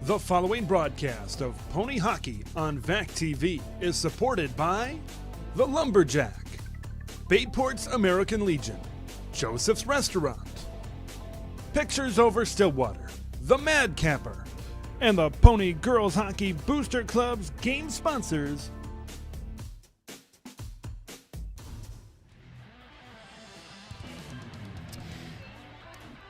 The following broadcast of Pony Hockey on VAC TV is supported by The Lumberjack, Bayport's American Legion, Joseph's Restaurant, Pictures Over Stillwater, The Mad Capper, and the Pony Girls Hockey Booster Club's game sponsors.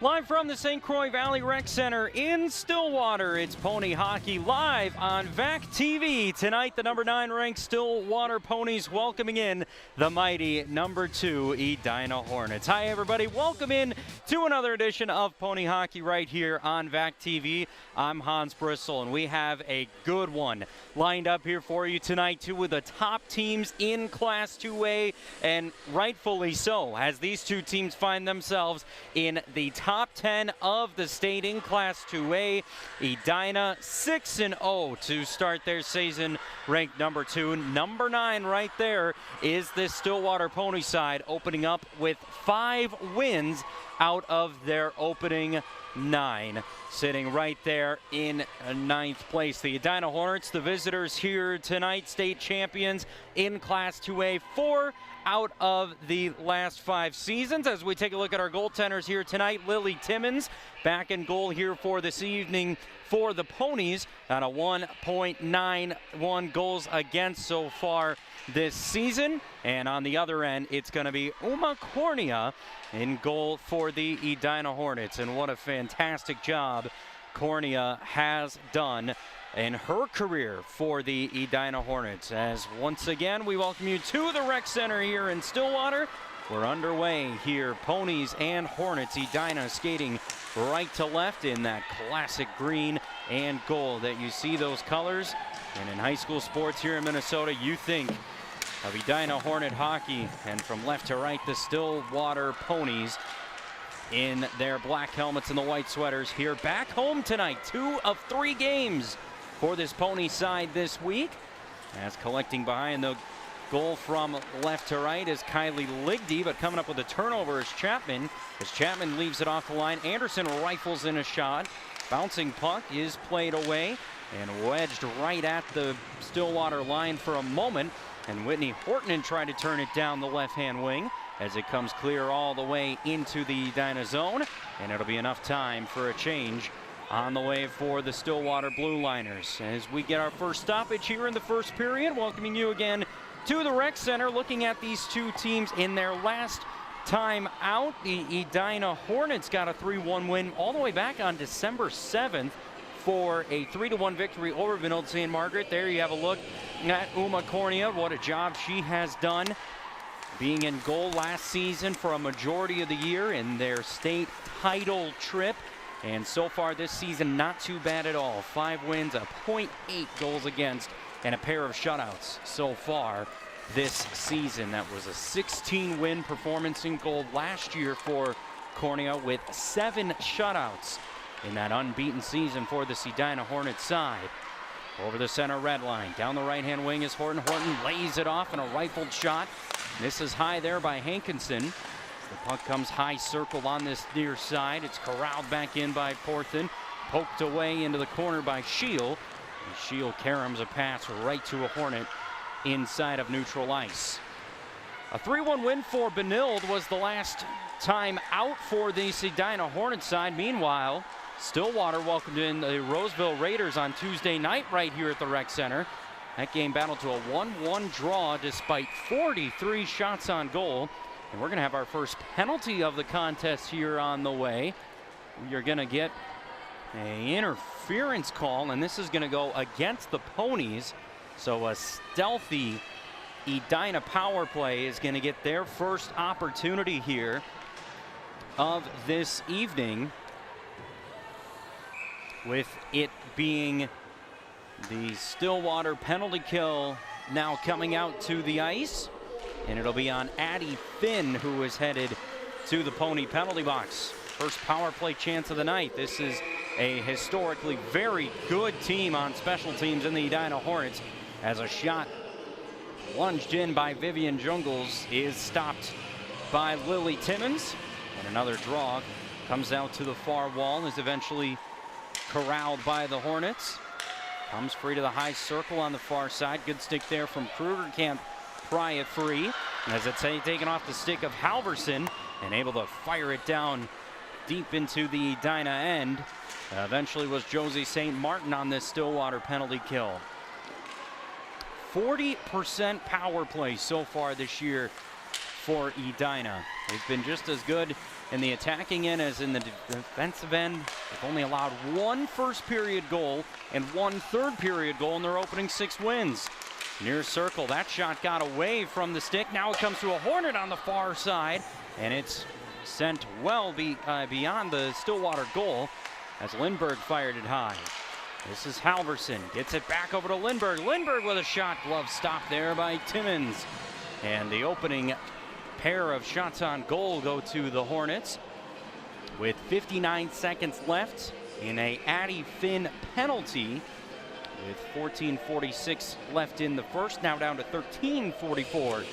Live from the St. Croix Valley Rec Center in Stillwater, it's Pony Hockey live on VAC TV. Tonight, the number 9 ranked Stillwater Ponies welcoming in the mighty number 2 Edina Hornets. Hi, everybody. Welcome in to another edition of Pony Hockey right here on VAC TV. I'm Hans Bristol, and we have a good one lined up here for you tonight. Two of the top teams in Class 2A, and rightfully so, as these two teams find themselves in the top 10 of the state in Class 2A. Edina 6-0 to start their season, ranked number 2. Number 9 right there is this Stillwater Pony side, opening up with 5 wins out of their opening 9. Sitting right there in 9th place. The Edina Hornets, the visitors here tonight, state champions in Class 2A, 4 out of the last 5 seasons. As we take a look at our goaltenders here tonight, Lily Timmons back in goal here for this evening for the Ponies at a 1.91 goals against so far this season. And on the other end, it's going to be Uma Cornea in goal for the Edina Hornets. And what a fantastic job Cornea has done in her career for the Edina Hornets. As once again, we welcome you to the Rec Center here in Stillwater. We're underway here, Ponies and Hornets. Edina skating right to left in that classic green and gold that you see those colors. And in high school sports here in Minnesota, you think of Edina Hornet hockey, and from left to right, the Stillwater Ponies in their black helmets and the white sweaters here back home tonight. 2 of 3 games for this Pony side this week. As collecting behind the goal from left to right is Kylie Ligdy, but coming up with a turnover is Chapman. As Chapman leaves it off the line, Anderson rifles in a shot. Bouncing puck is played away and wedged right at the Stillwater line for a moment. And Whitney Hortonen tried to turn it down the left-hand wing as it comes clear all the way into the Edina zone. And it'll be enough time for a change on the way for the Stillwater Blue Liners. As we get our first stoppage here in the first period, welcoming you again to the Rec Center, looking at these two teams in their last time out. The Edina Hornets got a 3-1 win all the way back on December 7th for a 3-1 victory over Vinod St. Margaret. There you have a look at Uma Cornea. What a job she has done, being in goal last season for a majority of the year in their state title trip. And so far this season, not too bad at all. 5 wins, a .8 goals against, and a pair of shutouts so far this season. That was a 16-win performance in goal last year for Cornea, with 7 shutouts in that unbeaten season for the Edina Hornets side. Over the center red line, down the right-hand wing is Horton. Horton lays it off in a rifled shot. Misses high there by Hankinson. The puck comes high circled on this near side. It's corralled back in by Porthen. Poked away into the corner by Shield. And Shield caroms a pass right to a Hornet inside of neutral ice. A 3-1 win for Benilde was the last time out for the Edina Hornet side. Meanwhile, Stillwater welcomed in the Roseville Raiders on Tuesday night right here at the Rec Center. That game battled to a 1-1 draw despite 43 shots on goal. And we're going to have our first penalty of the contest here on the way. You're going to get an interference call, and this is going to go against the Ponies. So a stealthy Edina power play is going to get their first opportunity here of this evening, with it being the Stillwater penalty kill now coming out to the ice. And it'll be on Addie Finn, who is headed to the Pony penalty box. First power play chance of the night. This is a historically very good team on special teams in the Edina Hornets, as a shot lunged in by Vivian Jungles is stopped by Lily Timmons. And another draw comes out to the far wall, is eventually corralled by the Hornets. Comes free to the high circle on the far side. Good stick there from Kruger. Can't pry it free. And as it's taken off the stick of Halverson and able to fire it down deep into the Edina end. Eventually was Josie St. Martin on this Stillwater penalty kill. 40% power play so far this year for Edina. They've been just as good in the attacking end as in the defensive end. They've only allowed one first period goal and one third period goal in their opening 6 wins. Near circle, that shot got away from the stick. Now it comes to a Hornet on the far side, and it's sent well beyond the Stillwater goal as Lindbergh fired it high. This is Halverson, gets it back over to Lindbergh. Lindbergh with a shot, glove stop there by Timmons. And the opening pair of shots on goal go to the Hornets with 59 seconds left in a Addie Finn penalty with 14:46 left in the first, now down to 13:44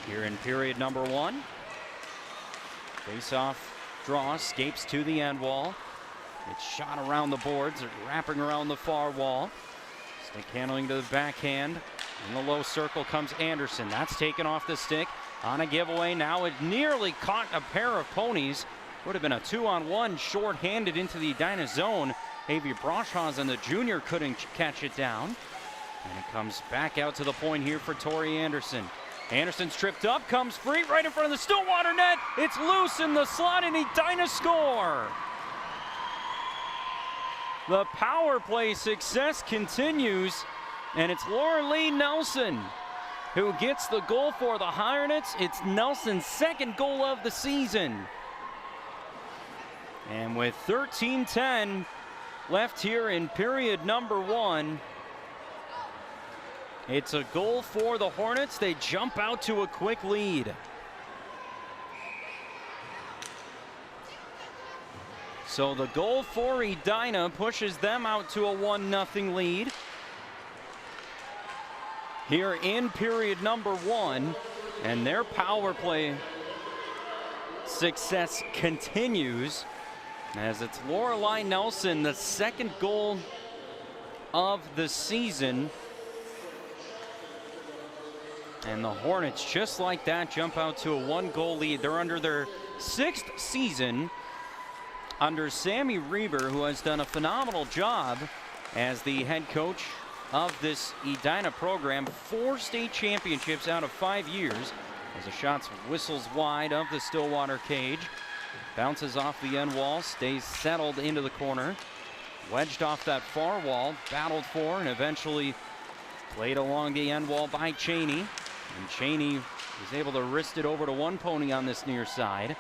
here in period number 1. Face-off draw, escapes to the end wall. It's shot around the boards, wrapping around the far wall. Stick handling to the backhand. In the low circle comes Anderson. That's taken off the stick on a giveaway. Now it nearly caught a pair of ponies. Would have been a 2-on-1 short-handed into the Edina zone. Xavier Broschhausen, the junior, couldn't catch it down. And it comes back out to the point here for Tori Anderson. Anderson's tripped up, comes free right in front of the Stillwater net. It's loose in the slot, and Edina score. The power play success continues, and it's Laura Lee Nelson who gets the goal for the Hornets. It's Nelson's second goal of the season. And with 13:10 left here in period number 1, it's a goal for the Hornets. They jump out to a quick lead. So the goal for Edina pushes them out to a 1-0 lead here in period number 1, and their power play success continues as it's Lorelei Nelson, the second goal of the season. And the Hornets, just like that, jump out to a 1-goal lead. They're under their 6th season under Sammy Reber, who has done a phenomenal job as the head coach of this Edina program. 4 state championships out of 5 years. As the shot whistles wide of the Stillwater cage. Bounces off the end wall, stays settled into the corner. Wedged off that far wall, battled for, and eventually played along the end wall by Cheney. And Cheney was able to wrist it over to one pony on this near side.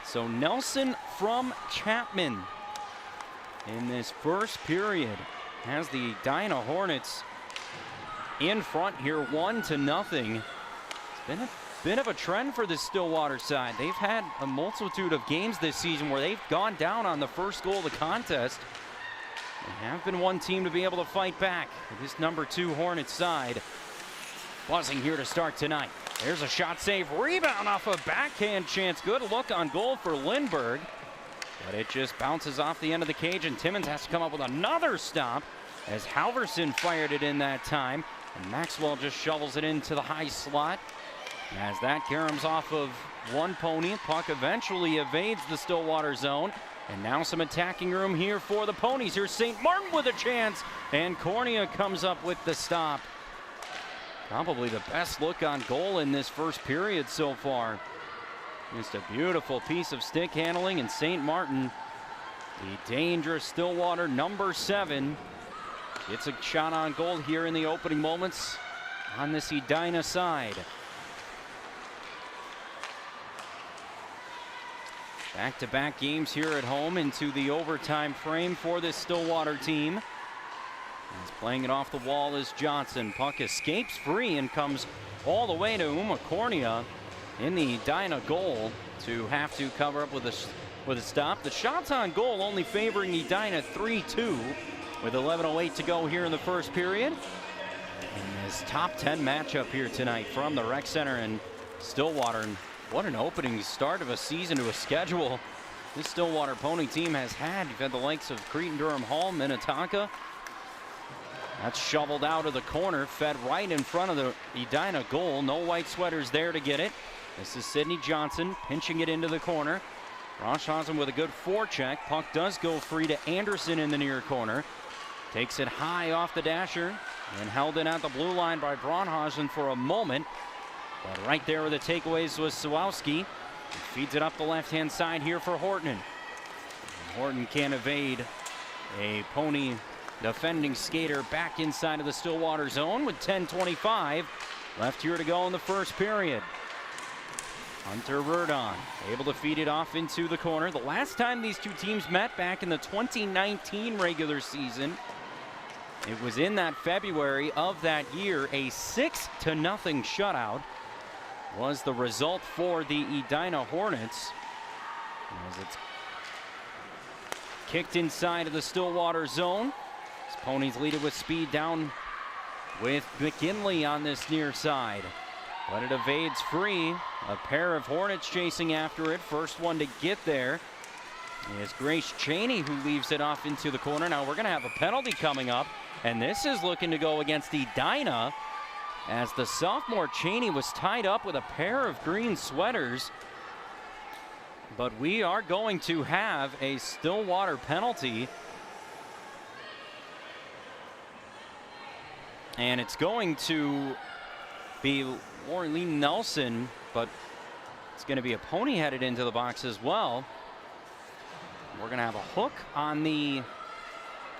So Nelson from Chapman in this first period has the Edina Hornets in front here 1-0. It's been a bit of a trend for the Stillwater side. They've had a multitude of games this season where they've gone down on the first goal of the contest. They have been one team to be able to fight back. This number 2 Hornets side buzzing here to start tonight. There's a shot save, rebound off a backhand chance. Good look on goal for Lindbergh, but it just bounces off the end of the cage, and Timmons has to come up with another stop as Halverson fired it in that time, and Maxwell just shovels it into the high slot. As that caroms off of one pony, puck eventually evades the Stillwater zone, and now some attacking room here for the ponies. Here's St. Martin with a chance, and Cornea comes up with the stop. Probably the best look on goal in this first period so far. Just a beautiful piece of stick handling, and St. Martin, the dangerous Stillwater number 7, gets a shot on goal here in the opening moments on this Edina side. Back-to-back games here at home into the overtime frame for this Stillwater team. He's playing it off the wall is Johnson. Puck escapes free and comes all the way to Uma Cornea in the Edina goal to have to cover up with a stop. The shots on goal only favoring Edina 3-2 with 11:08 to go here in the first period. And this top 10 matchup here tonight from the Rec Center and Stillwater. And what an opening start of a season to a schedule this Stillwater Pony team has had. You've had the likes of Cretin Durham Hall, Minnetonka. That's shoveled out of the corner, fed right in front of the Edina goal. No white sweaters there to get it. This is Sydney Johnson pinching it into the corner. Roshausen with a good forecheck. Puck does go free to Anderson in the near corner. Takes it high off the dasher and held in at the blue line by Braunhausen for a moment. But right there with the takeaways was Sawowski. Feeds it up the left-hand side here for Horton. Horton can't evade a Pony defending skater back inside of the Stillwater zone with 10:25 left here to go in the first period. Hunter Verdon able to feed it off into the corner. The last time these two teams met back in the 2019 regular season, it was in that February of that year. A 6-0 shutout was the result for the Edina Hornets, as it's kicked inside of the Stillwater zone. As Ponies lead it with speed down with McKinley on this near side. But it evades free. A pair of Hornets chasing after it. First one to get there is Grace Cheney, who leaves it off into the corner. Now we're going to have a penalty coming up, and this is looking to go against Edina, as the sophomore Cheney was tied up with a pair of green sweaters. But we are going to have a Stillwater penalty. And it's going to be Laureline Nelson, but it's going to be a Pony headed into the box as well. We're going to have a hook on the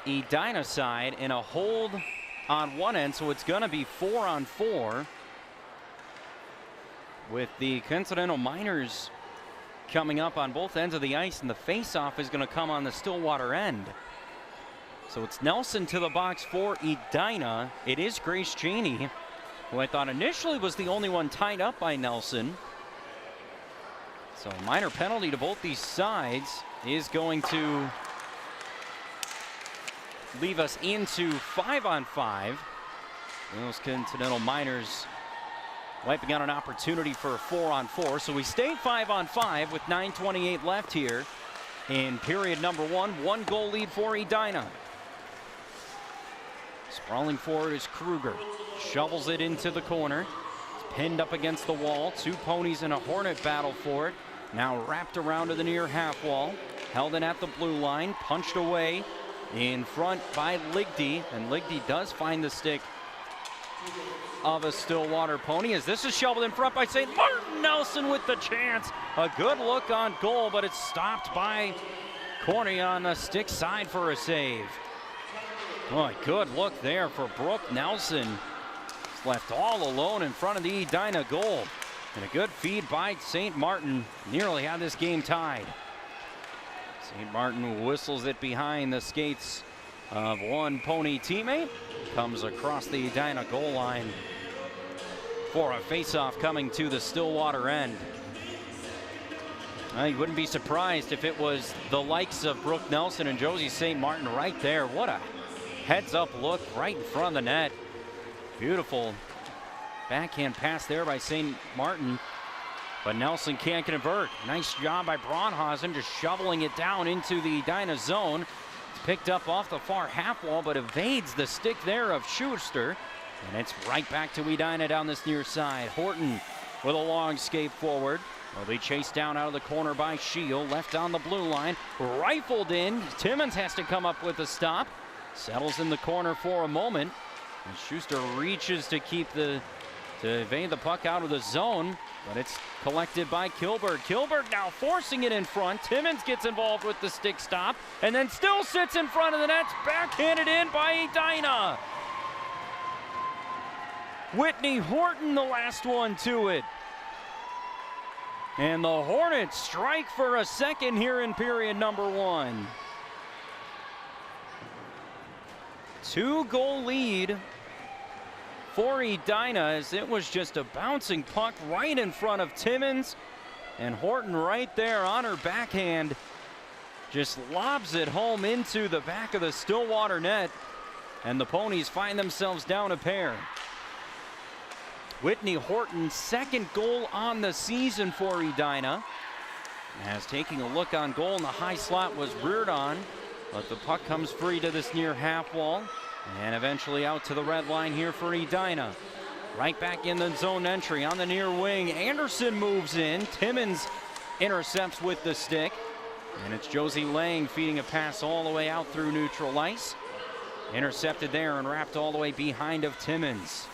Edina side and a hold on one end, so it's going to be 4-on-4 with the Continental Miners coming up on both ends of the ice, and the face-off is going to come on the Stillwater end. So it's Nelson to the box for Edina. It is Grace Cheney, who I thought initially was the only one tied up by Nelson. So a minor penalty to both these sides is going to leave us into 5-on-5. Those Continental Miners wiping out an opportunity for a 4-on-4. So we stay 5-on-5 with 9:28 left here in period number one. 1-goal lead for Edina. Sprawling forward is Kruger. Shovels it into the corner. It's pinned up against the wall. Two Ponies in a Hornet battle for it. Now wrapped around to the near half wall. Held in at the blue line. Punched away in front by Ligdy. And Ligdy does find the stick of a Stillwater Pony, as this is shoveled in front by St. Martin. Nelson with the chance. A good look on goal, but it's stopped by Corney on the stick side for a save. Boy, good look there for Brooke Nelson. He's left all alone in front of the Edina goal. And a good feed by St. Martin. Nearly had this game tied. St. Martin whistles it behind the skates of one Pony teammate. Comes across the Edina goal line for a face-off coming to the Stillwater end. You wouldn't be surprised if it was the likes of Brooke Nelson and Josie St. Martin right there. What a heads-up look right in front of the net. Beautiful backhand pass there by St. Martin, but Nelson can't convert. Nice job by Braunhausen, just shoveling it down into the Edina zone. It's picked up off the far half wall, but evades the stick there of Schuster, and it's right back to Edina down this near side. Horton with a long skate forward. Will be chased down out of the corner by Shield, left on the blue line, rifled in. Timmons has to come up with a stop. Settles in the corner for a moment. And Schuster reaches to evade the puck out of the zone, but it's collected by Kilberg. Kilberg now forcing it in front. Timmons gets involved with the stick stop, and then still sits in front of the net. Backhanded in by Edina. Whitney Horton, the last one to it. And the Hornets strike for a second here in period number one. 2-goal lead for Edina, as it was just a bouncing puck right in front of Timmons, and Horton right there on her backhand just lobs it home into the back of the Stillwater net, and the Ponies find themselves down a pair. Whitney Horton's second goal on the season for Edina. As taking a look on goal, and the high slot was reared on, but the puck comes free to this near half wall and eventually out to the red line here for Edina. Right back in the zone entry on the near wing. Anderson moves in. Timmins intercepts with the stick. And it's Josie Lang feeding a pass all the way out through neutral ice. Intercepted there and wrapped all the way behind of Timmins.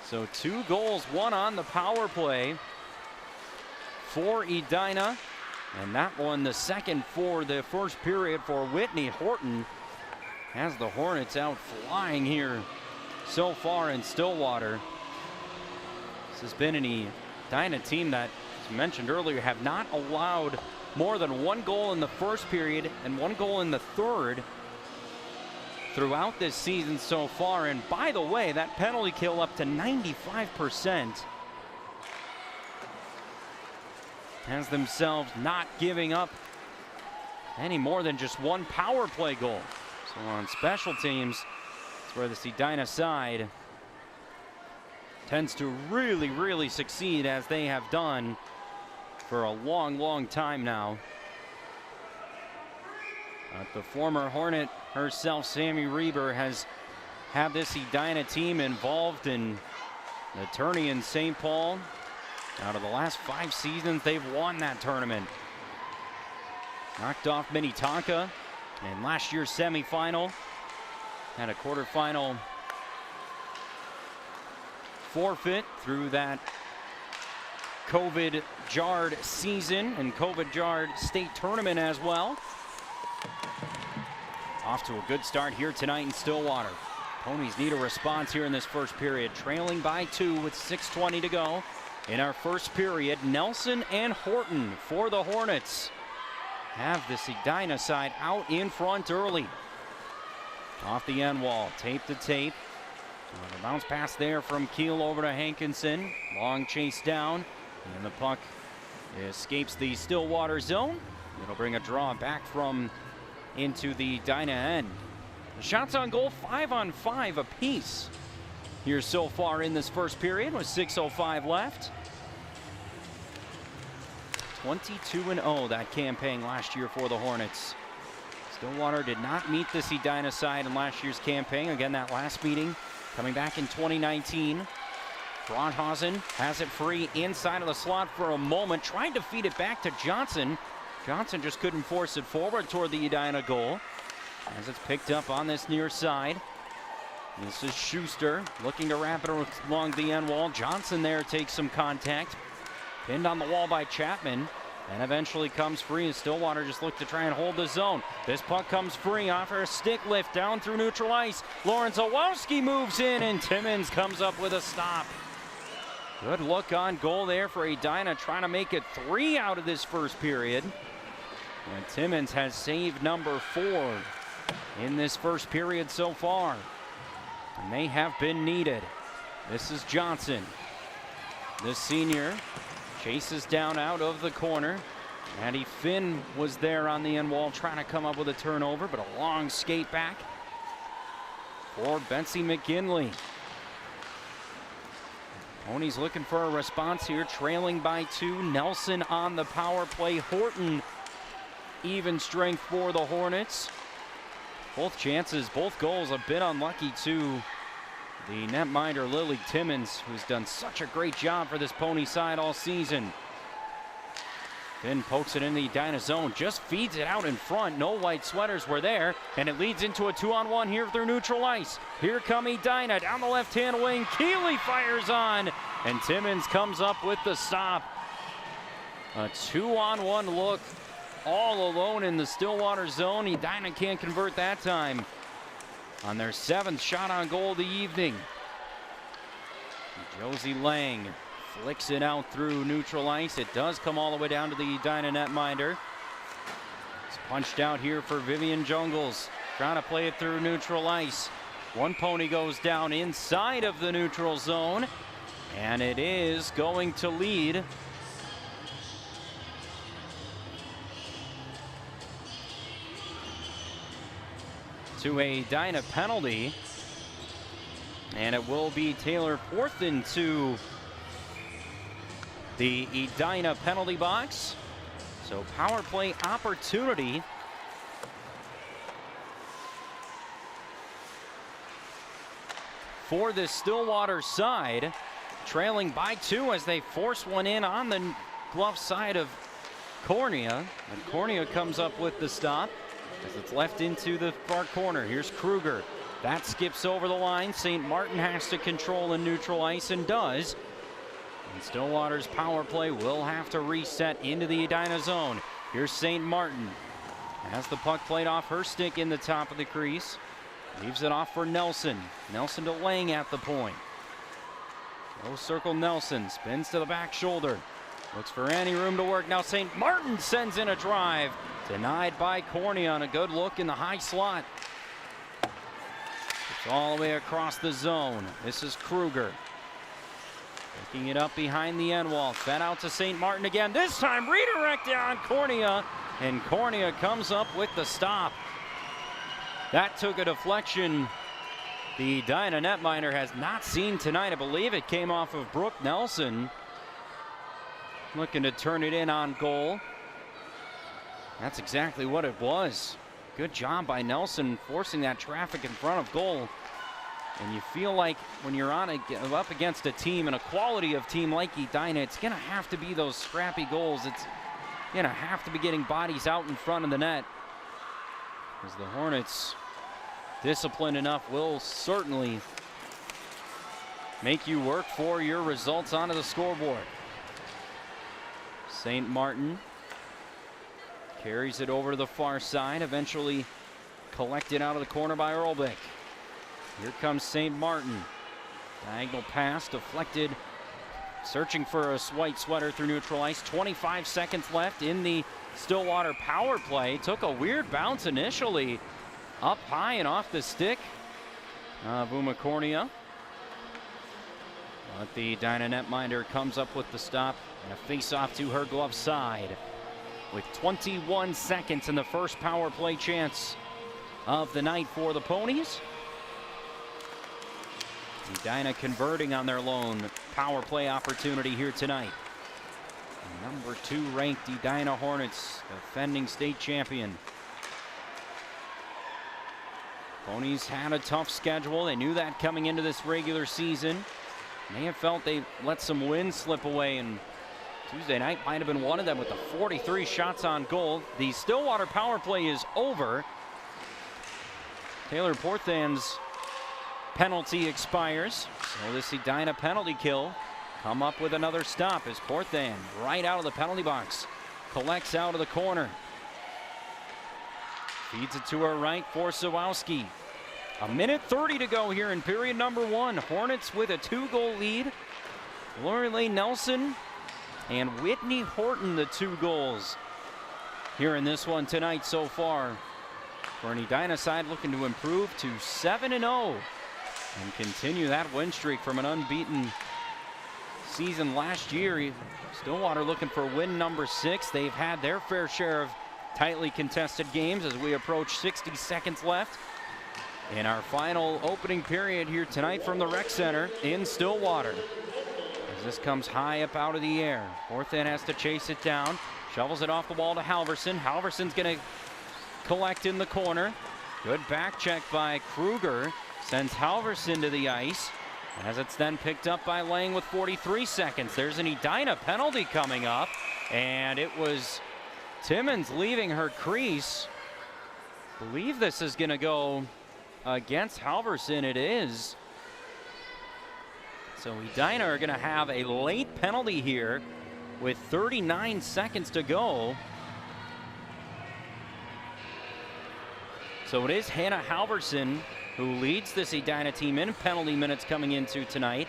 So 2 goals, 1 on the power play for Edina. And that one, the second for the first period for Whitney. Horton has the Hornets out flying here so far in Stillwater. This has been an Edina team that, as mentioned earlier, have not allowed more than 1 goal in the first period and 1 goal in the third throughout this season so far. And by the way, that penalty kill up to 95% has themselves not giving up any more than just 1 power play goal. So on special teams, it's where the Edina side tends to really succeed, as they have done for a long time now. The former Hornet herself, Sammy Reber, has had this Edina team involved in the tourney in St. Paul. Out of the last 5 seasons, they've won that tournament. Knocked off Minnetonka in last year's semifinal. Had a quarterfinal forfeit through that COVID-jarred season and COVID-jarred state tournament as well. Off to a good start here tonight in Stillwater. Ponies need a response here in this first period, trailing by 2 with 6:20 to go. In our first period, Nelson and Horton for the Hornets have this Edina side out in front early. Off the end wall, tape to tape. A bounce pass there from Keel over to Hankinson. Long chase down, and the puck escapes the Stillwater zone. It'll bring a draw back from into the Edina end. The shots on goal, 5 on 5 apiece here so far in this first period with 6:05 left. 22-0 that campaign last year for the Hornets. Stillwater did not meet this Edina side in last year's campaign. Again, that last meeting coming back in 2019. Broadhausen has it free inside of the slot for a moment. Tried to feed it back to Johnson. Johnson just couldn't force it forward toward the Edina goal. As it's picked up on this near side. This is Schuster looking to wrap it along the end wall. Johnson there takes some contact. Pinned on the wall by Chapman. And eventually comes free, and Stillwater just looked to try and hold the zone. This puck comes free off a stick lift down through neutral ice. Lawrence Owalski moves in, and Timmins comes up with a stop. Good look on goal there for Edina, trying to make it 3 out of this first period. And Timmins has saved number 4 in this first period so far. And they have been needed. This is Johnson. The senior chases down out of the corner. Maddie Finn was there on the end wall trying to come up with a turnover, but a long skate back for Betsy McGinley. Ponies looking for a response here, trailing by 2. Nelson on the power play. Horton even strength for the Hornets. Both chances, both goals a bit unlucky to the netminder Lily Timmins, who's done such a great job for this Pony side all season. Finn pokes it in the Edina zone, just feeds it out in front. No white sweaters were there, and it leads into a 2-on-1 here through neutral ice. Here come Edina down the left-hand wing. Keeley fires on, and Timmins comes up with the stop. A 2-on-1 look, all alone in the Stillwater zone. Edina can't convert that time on their 7th shot on goal of the evening. Josie Lang flicks it out through neutral ice. It does come all the way down to the Edina netminder. It's punched out here for Vivian Jungles, trying to play it through neutral ice. One Pony goes down inside of the neutral zone, and it is going to lead to a Edina penalty, and it will be Taylor Forthen to the Edina penalty box. So power play opportunity for the Stillwater side, trailing by 2 as they force one in on the glove side of Cornea. And Cornea comes up with the stop as it's left into the far corner. Here's Kruger. That skips over the line. St. Martin has to control in neutral ice and does. And Stillwater's power play will have to reset into the Edina zone. Here's St. Martin. Has the puck played off her stick in the top of the crease. Leaves it off for Nelson. Nelson to Lang at the point. Low circle Nelson. Spins to the back shoulder. Looks for any room to work. Now St. Martin sends in a drive. Denied by Cornea on a good look in the high slot. It's all the way across the zone. This is Kruger. Picking it up behind the end wall. Fed out to St. Martin again. This time redirected on Cornea. And Cornea comes up with the stop. That took a deflection the Edina netminder has not seen tonight. I believe it came off of Brooke Nelson. Looking to turn it in on goal. That's exactly what it was. Good job by Nelson forcing that traffic in front of goal. And you feel like when you're up against a team and a quality of team like Edina, it's going to have to be those scrappy goals. It's going to have to be getting bodies out in front of the net. As the Hornets, disciplined enough, will certainly make you work for your results onto the scoreboard. St. Martin carries it over to the far side, eventually collected out of the corner by Earlbeck. Here comes St. Martin. Diagonal pass deflected, searching for a white sweater through neutral ice. 25 seconds left in the Stillwater power play. Took a weird bounce initially, up high and off the stick of Cornea. But the Edina netminder comes up with the stop and a face-off to her glove side. With 21 seconds in the first power play chance of the night for the Ponies. Edina converting on their lone power play opportunity here tonight. Number 2 ranked Edina Hornets, defending state champion. Ponies had a tough schedule. They knew that coming into this regular season. May have felt they let some wins slip away, and Tuesday night might have been one of them with the 43 shots on goal. The Stillwater power play is over. Taylor Porthan's penalty expires. So this Edina penalty kill come up with another stop as Porthan right out of the penalty box collects out of the corner. Feeds it to her right for Sawowski. 1:30 to go here in period number 1. Hornets with a 2-goal lead. Lorelei Nelson and Whitney Horton, the 2 goals here in this one tonight so far. For an Edina side looking to improve to 7-0 and continue that win streak from an unbeaten season last year. Stillwater looking for win number 6. They've had their fair share of tightly contested games as we approach 60 seconds left in our final opening period here tonight from the rec center in Stillwater. As this comes high up out of the air, Porthan has to chase it down, shovels it off the wall to Halverson. Halverson's going to collect in the corner. Good back check by Kruger, sends Halverson to the ice as it's then picked up by Lang with 43 seconds. There's an Edina penalty coming up, and it was Timmons leaving her crease. I believe this is going to go against Halverson. It is. So Edina are going to have a late penalty here with 39 seconds to go. So it is Hannah Halverson who leads this Edina team in penalty minutes coming into tonight,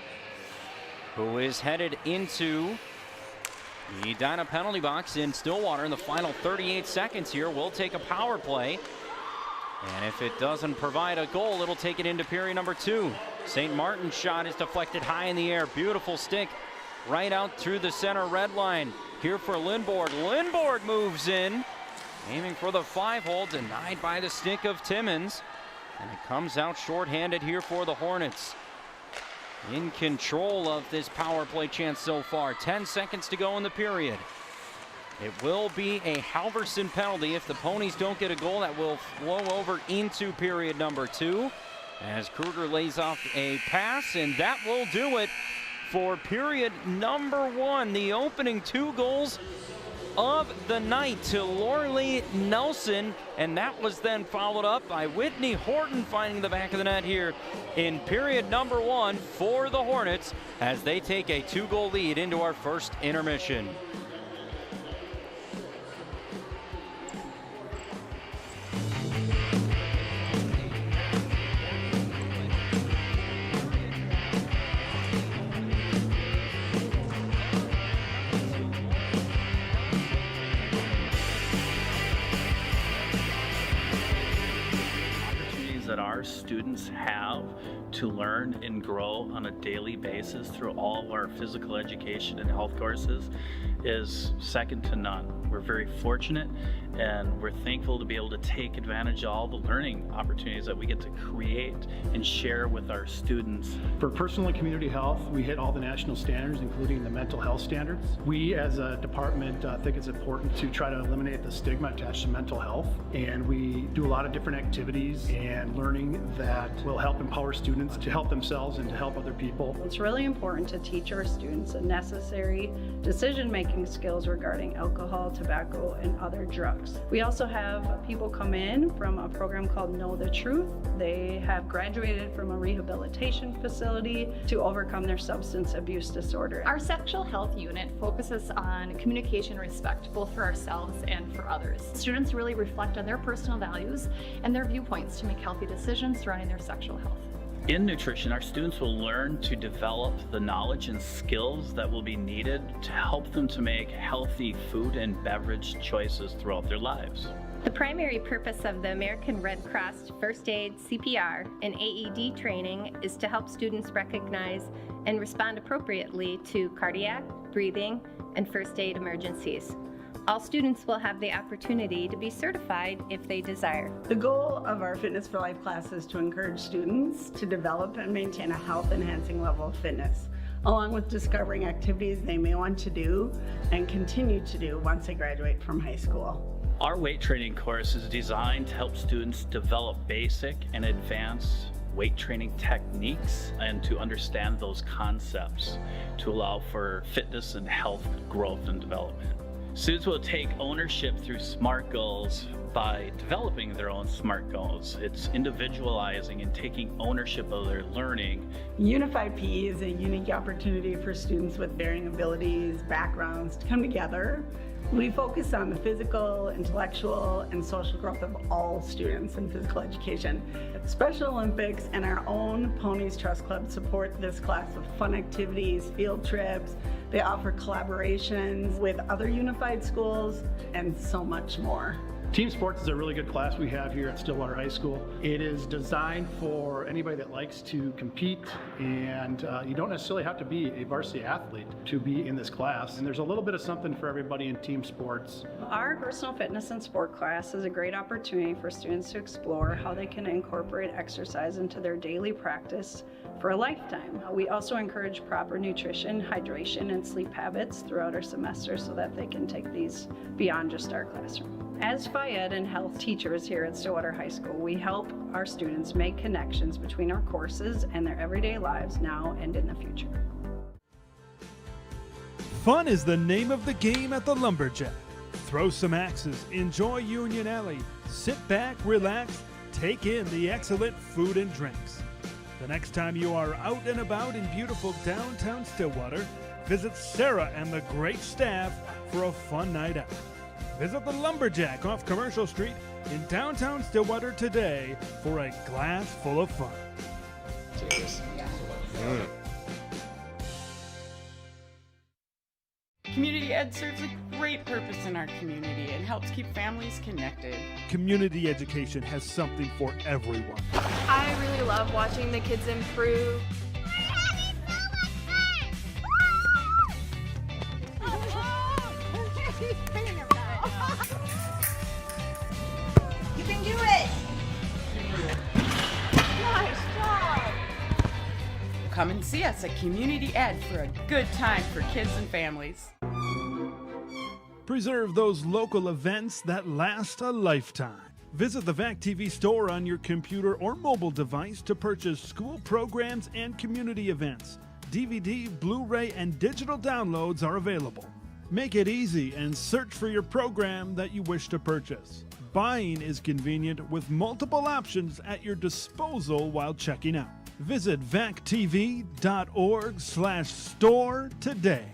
who is headed into the Edina penalty box in Stillwater in the final 38 seconds here. We'll take a power play, and if it doesn't provide a goal, it'll take it into period number 2. St. Martin's shot is deflected high in the air. Beautiful stick right out through the center red line. Here for Lindborg. Lindborg moves in, aiming for the 5-hole, denied by the stick of Timmons. And it comes out shorthanded here for the Hornets. In control of this power play chance so far. 10 seconds to go in the period. It will be a Halverson penalty. If the Ponies don't get a goal, that will flow over into period number 2 as Kruger lays off a pass, and that will do it for period number 1. The opening 2 goals of the night to Lorley Nelson, and that was then followed up by Whitney Horton finding the back of the net here in period number 1 for the Hornets as they take a 2-goal lead into our first intermission. That our students have to learn and grow on a daily basis through all of our physical education and health courses is second to none. We're very fortunate and we're thankful to be able to take advantage of all the learning opportunities that we get to create and share with our students. For personal and community health, we hit all the national standards, including the mental health standards. We as a department think it's important to try to eliminate the stigma attached to mental health, and we do a lot of different activities and learning that will help empower students to help themselves and to help other people. It's really important to teach our students the necessary decision-making skills regarding alcohol, tobacco, and other drugs. We also have people come in from a program called Know the Truth. They have graduated from a rehabilitation facility to overcome their substance abuse disorder. Our sexual health unit focuses on communication and respect, both for ourselves and for others. Students really reflect on their personal values and their viewpoints to make healthy decisions surrounding their sexual health. In nutrition, our students will learn to develop the knowledge and skills that will be needed to help them to make healthy food and beverage choices throughout their lives. The primary purpose of the American Red Cross First Aid, CPR, and AED training is to help students recognize and respond appropriately to cardiac, breathing, and first aid emergencies. All students will have the opportunity to be certified if they desire. The goal of our Fitness for Life class is to encourage students to develop and maintain a health-enhancing level of fitness, along with discovering activities they may want to do and continue to do once they graduate from high school. Our weight training course is designed to help students develop basic and advanced weight training techniques and to understand those concepts to allow for fitness and health growth and development. Students will take ownership through SMART goals by developing their own SMART goals. It's individualizing and taking ownership of their learning. Unified PE is a unique opportunity for students with varying abilities, backgrounds to come together. We focus on the physical, intellectual, and social growth of all students in physical education. Special Olympics and our own Ponies Trust Club support this class with fun activities, field trips. They offer collaborations with other unified schools and so much more. Team sports is a really good class we have here at Stillwater High School. It is designed for anybody that likes to compete, and you don't necessarily have to be a varsity athlete to be in this class. And there's a little bit of something for everybody in team sports. Our personal fitness and sport class is a great opportunity for students to explore how they can incorporate exercise into their daily practice for a lifetime. We also encourage proper nutrition, hydration, and sleep habits throughout our semester so that they can take these beyond just our classroom. As Phy-Ed and health teachers here at Stillwater High School, we help our students make connections between our courses and their everyday lives now and in the future. Fun is the name of the game at the Lumberjack. Throw some axes, enjoy Union Alley, sit back, relax, take in the excellent food and drinks. The next time you are out and about in beautiful downtown Stillwater, visit Sarah and the great staff for a fun night out. Visit the Lumberjack off Commercial Street in downtown Stillwater today for a glass full of fun. Cheers. Community Ed serves a great purpose in our community and helps keep families connected. Community education has something for everyone. I really love watching the kids improve. You can do it! Nice job! Come and see us at Community Ed for a good time for kids and families. Preserve those local events that last a lifetime. Visit the VAC TV store on your computer or mobile device to purchase school programs and community events. DVD, Blu-ray, and digital downloads are available. Make it easy and search for your program that you wish to purchase. Buying is convenient with multiple options at your disposal while checking out. Visit vactv.org/store today.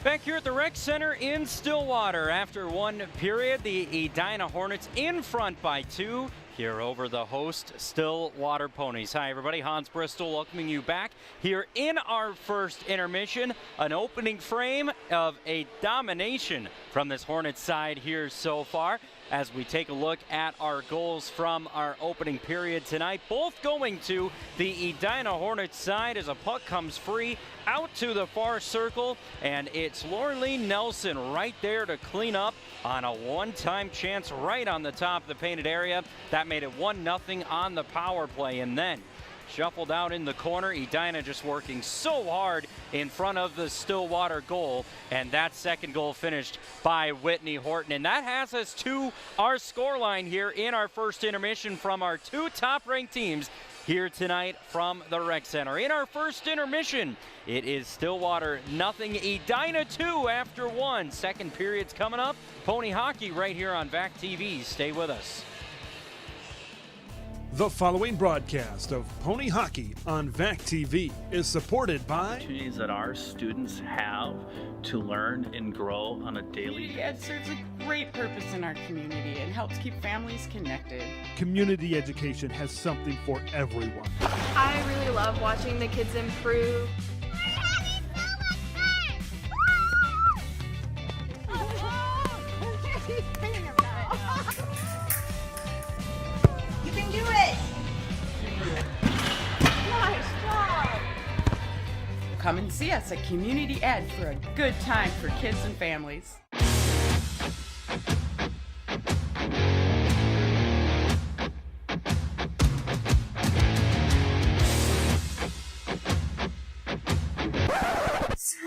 Back here at the Rec Center in Stillwater, after one period, the Edina Hornets in front by 2 here over the host Stillwater Ponies. Hi everybody, Hans Bristol welcoming you back here in our first intermission. An opening frame of a domination from this Hornets side here so far as we take a look at our goals from our opening period tonight. Both going to the Edina Hornets side as a puck comes free out to the far circle, and it's Laureline Nelson right there to clean up on a one-time chance right on the top of the painted area. That made it 1-0 on the power play, and then shuffled out in the corner. Edina just working so hard in front of the Stillwater goal, and that second goal finished by Whitney Horton. And that has us to our scoreline here in our first intermission from our two top-ranked teams here tonight from the Rec Center. In our first intermission, it is Stillwater 0, Edina 2 after 1. Second period's coming up. Pony Hockey right here on VAC TV. Stay with us. The following broadcast of Pony Hockey on VAC TV is supported by Opportunities that our students have to learn and grow on a daily Community ed serves a great purpose in our community and helps keep families connected. Community education has something for everyone. I really love watching the kids improve. You can do it! Nice job! Come and see us at Community Ed for a good time for kids and families.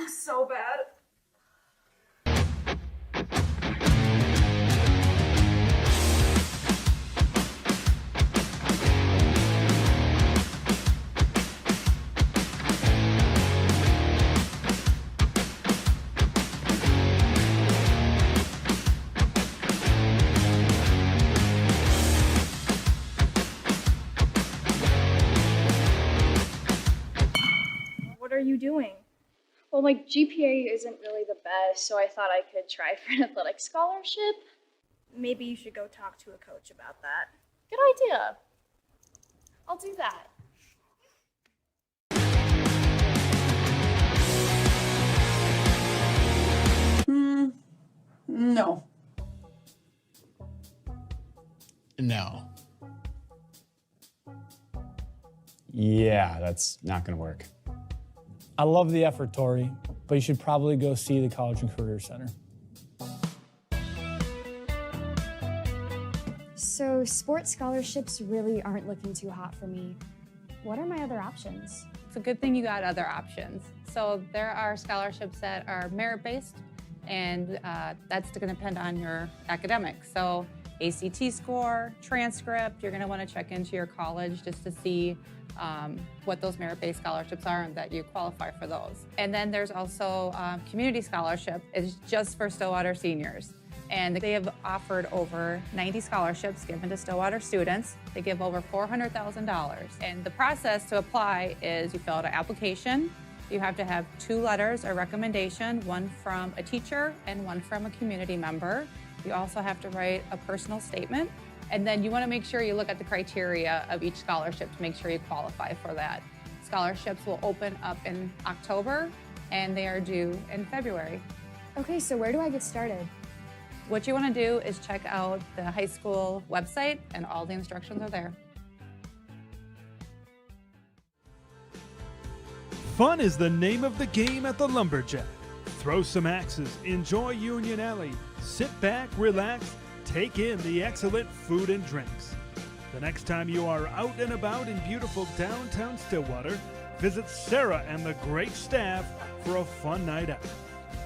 So bad. What are you doing? Well, my GPA isn't really the best, so I thought I could try for an athletic scholarship. Maybe you should go talk to a coach about that. Good idea. I'll do that. No. No. Yeah, that's not going to work. I love the effort, Tori, but you should probably go see the College and Career Center. So sports scholarships really aren't looking too hot for me. What are my other options? It's a good thing you got other options. So there are scholarships that are merit-based, and that's going to depend on your academics. So ACT score, transcript, you're going to want to check into your college just to see what those merit-based scholarships are and that you qualify for those. And then there's also community scholarship. It's just for Stillwater seniors. And they have offered over 90 scholarships given to Stillwater students. They give over $400,000. And the process to apply is you fill out an application. You have to have 2 letters of recommendation, one from a teacher and one from a community member. You also have to write a personal statement. And then you want to make sure you look at the criteria of each scholarship to make sure you qualify for that. Scholarships will open up in October and they are due in February. Okay, so where do I get started? What you want to do is check out the high school website and all the instructions are there. Fun is the name of the game at the Lumberjack. Throw some axes, enjoy Union Alley, sit back, relax, take in the excellent food and drinks. The next time you are out and about in beautiful downtown Stillwater, visit Sarah and the great staff for a fun night out.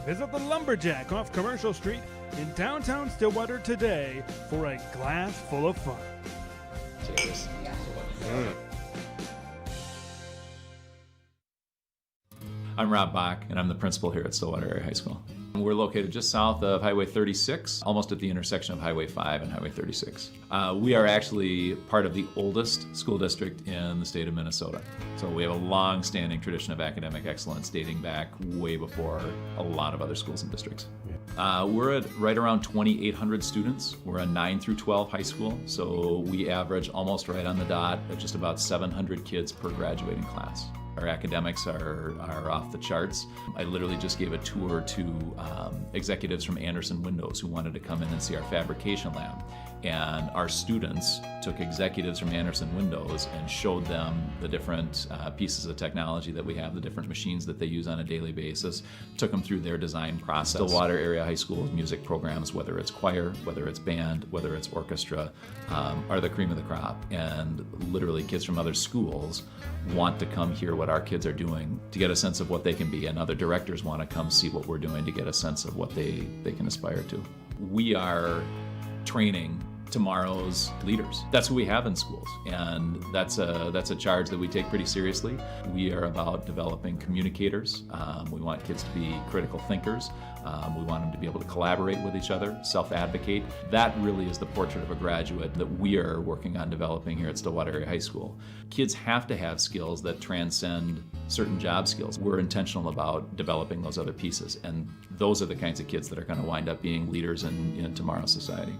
Visit the Lumberjack off Commercial Street in downtown Stillwater today for a glass full of fun. Cheers. I'm Rob Bach, and I'm the principal here at Stillwater Area High School. We're located just south of Highway 36, almost at the intersection of Highway 5 and Highway 36. We are actually part of the oldest school district in the state of Minnesota. So we have a long-standing tradition of academic excellence dating back way before a lot of other schools and districts. We're at right around 2,800 students. We're a 9 through 12 high school, so we average almost right on the dot at just about 700 kids per graduating class. Our academics are off the charts. I literally just gave a tour to executives from Anderson Windows who wanted to come in and see our fabrication lab. And our students took executives from Anderson Windows and showed them the different pieces of technology that we have, the different machines that they use on a daily basis, took them through their design process. Stillwater Area High School's music programs, whether it's choir, whether it's band, whether it's orchestra, are the cream of the crop. And literally kids from other schools want to come hear what our kids are doing to get a sense of what they can be, and other directors want to come see what we're doing to get a sense of what they can aspire to. We are training tomorrow's leaders. That's who we have in schools, and that's a charge that we take pretty seriously. We are about developing communicators. We want kids to be critical thinkers. We want them to be able to collaborate with each other, self-advocate. That really is the portrait of a graduate that we are working on developing here at Stillwater Area High School. Kids have to have skills that transcend certain job skills. We're intentional about developing those other pieces, and those are the kinds of kids that are going to wind up being leaders in tomorrow's society.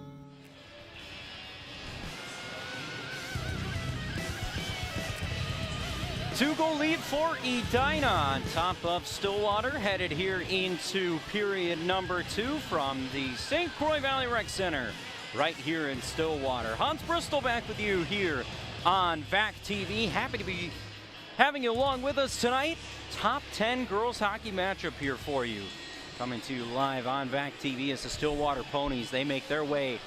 Two-goal lead for Edina on top of Stillwater, headed here into period number 2 from the St. Croix Valley Rec Center right here in Stillwater. Hans Bristol back with you here on VAC TV. Happy to be having you along with us tonight. Top 10 girls hockey matchup here for you. Coming to you live on VAC TV as the Stillwater Ponies, they make their way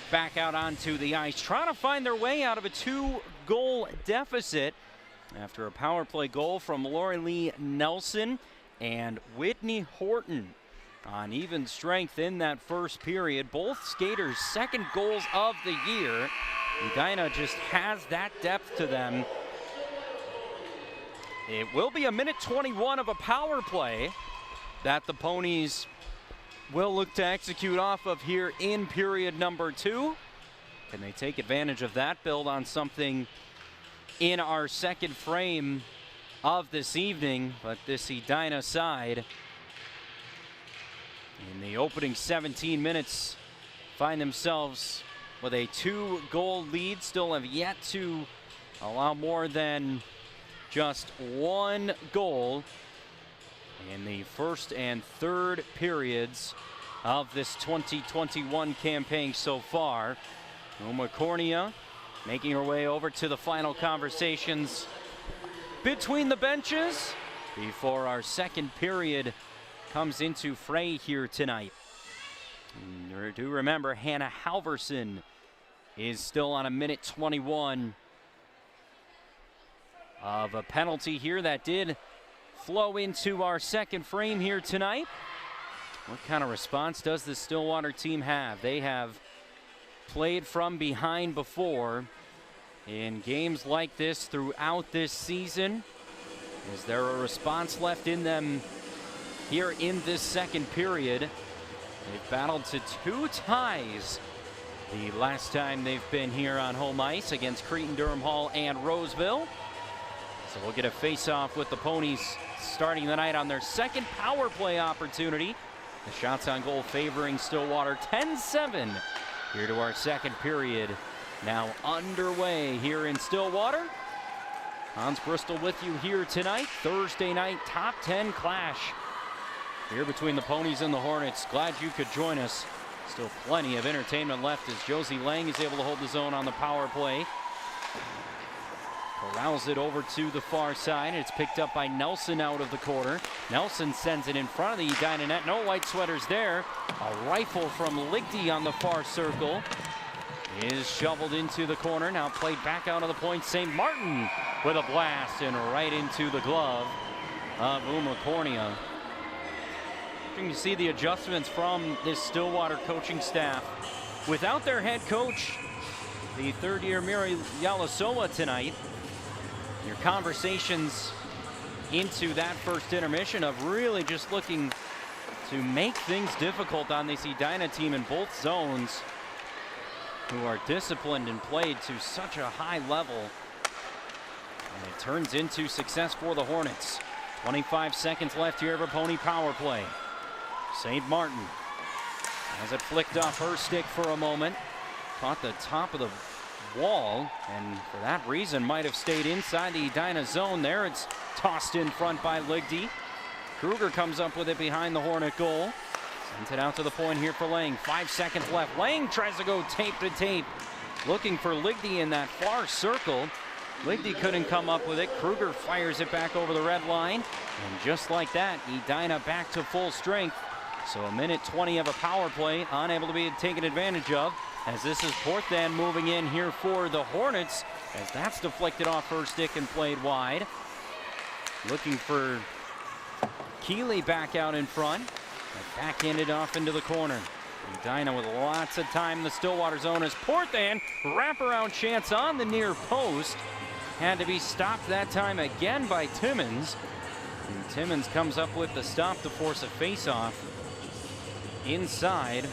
back out onto the ice, trying to find their way out of a 2-goal deficit after a power play goal from Lauren Lee Nelson and Whitney Horton on even strength in that first period. Both skaters' second goals of the year. Edina just has that depth to them. It will be a minute 21 of a power play that the Ponies will look to execute off of here in period number 2. Can they take advantage of that, build on something in our second frame of this evening? But this Edina side in the opening 17 minutes find themselves with a 2-goal lead, still have yet to allow more than just 1 goal in the first and third periods of this 2021 campaign so far. Uma Cornea making her way over to the final conversations between the benches before our second period comes into fray here tonight. And do remember, Hannah Halverson is still on a minute 21 of a penalty here that did flow into our second frame here tonight. What kind of response does the Stillwater team have? They have played from behind before in games like this throughout this season. Is there a response left in them here in this second period? They've battled to 2 ties the last time they've been here on home ice against Cretin, Durham Hall, and Roseville. So we'll get a face-off with the Ponies starting the night on their second power play opportunity. The shots on goal favoring Stillwater. 10-7 here to our second period. Now underway here in Stillwater. Hans Bristol with you here tonight. Thursday night top 10 clash here between the Ponies and the Hornets. Glad you could join us. Still plenty of entertainment left as Josie Lang is able to hold the zone on the power play. Corrals it over to the far side. It's picked up by Nelson out of the corner. Nelson sends it in front of the Edina net. No white sweaters there. A rifle from Ligdy on the far circle is shoveled into the corner. Now played back out of the point. St. Martin with a blast and right into the glove of Uma Cornea. You see the adjustments from this Stillwater coaching staff. Without their head coach, the third-year Miri Yalasoa tonight, your conversations into that first intermission of really just looking to make things difficult on this Edina team in both zones, who are disciplined and played to such a high level. And it turns into success for the Hornets. 25 seconds left here of a Pony power play. St. Martin has it flicked off her stick for a moment. Caught the top of the wall, and for that reason might have stayed inside the Edina zone. There it's tossed in front by Ligdy. Kruger comes up with it behind the Hornet goal. Sends it out to the point here for Lang. 5 seconds left. Lang tries to go tape to tape, looking for Ligdy in that far circle. Ligdy couldn't come up with it. Kruger fires it back over the red line. And just like that, Edina back to full strength. So a minute 20 of a power play, unable to be taken advantage of, as this is Porthan moving in here for the Hornets, as that's deflected off her stick and played wide. Looking for Keeley back out in front. Backhanded off into the corner. Edina with lots of time in the Stillwater zone as Porthan, wraparound chance on the near post. Had to be stopped that time again by Timmons. And Timmons comes up with the stop to force a face-off inside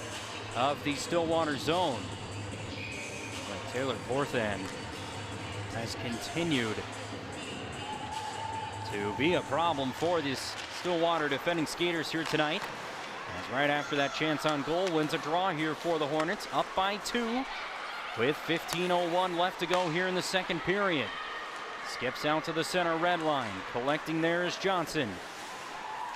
of the Stillwater zone. But Taylor Porthan has continued to be a problem for these Stillwater defending skaters here tonight. As right after that chance on goal, wins a draw here for the Hornets, up by 2 with 15:01 left to go here in the second period. Skips out to the center red line. Collecting there is Johnson.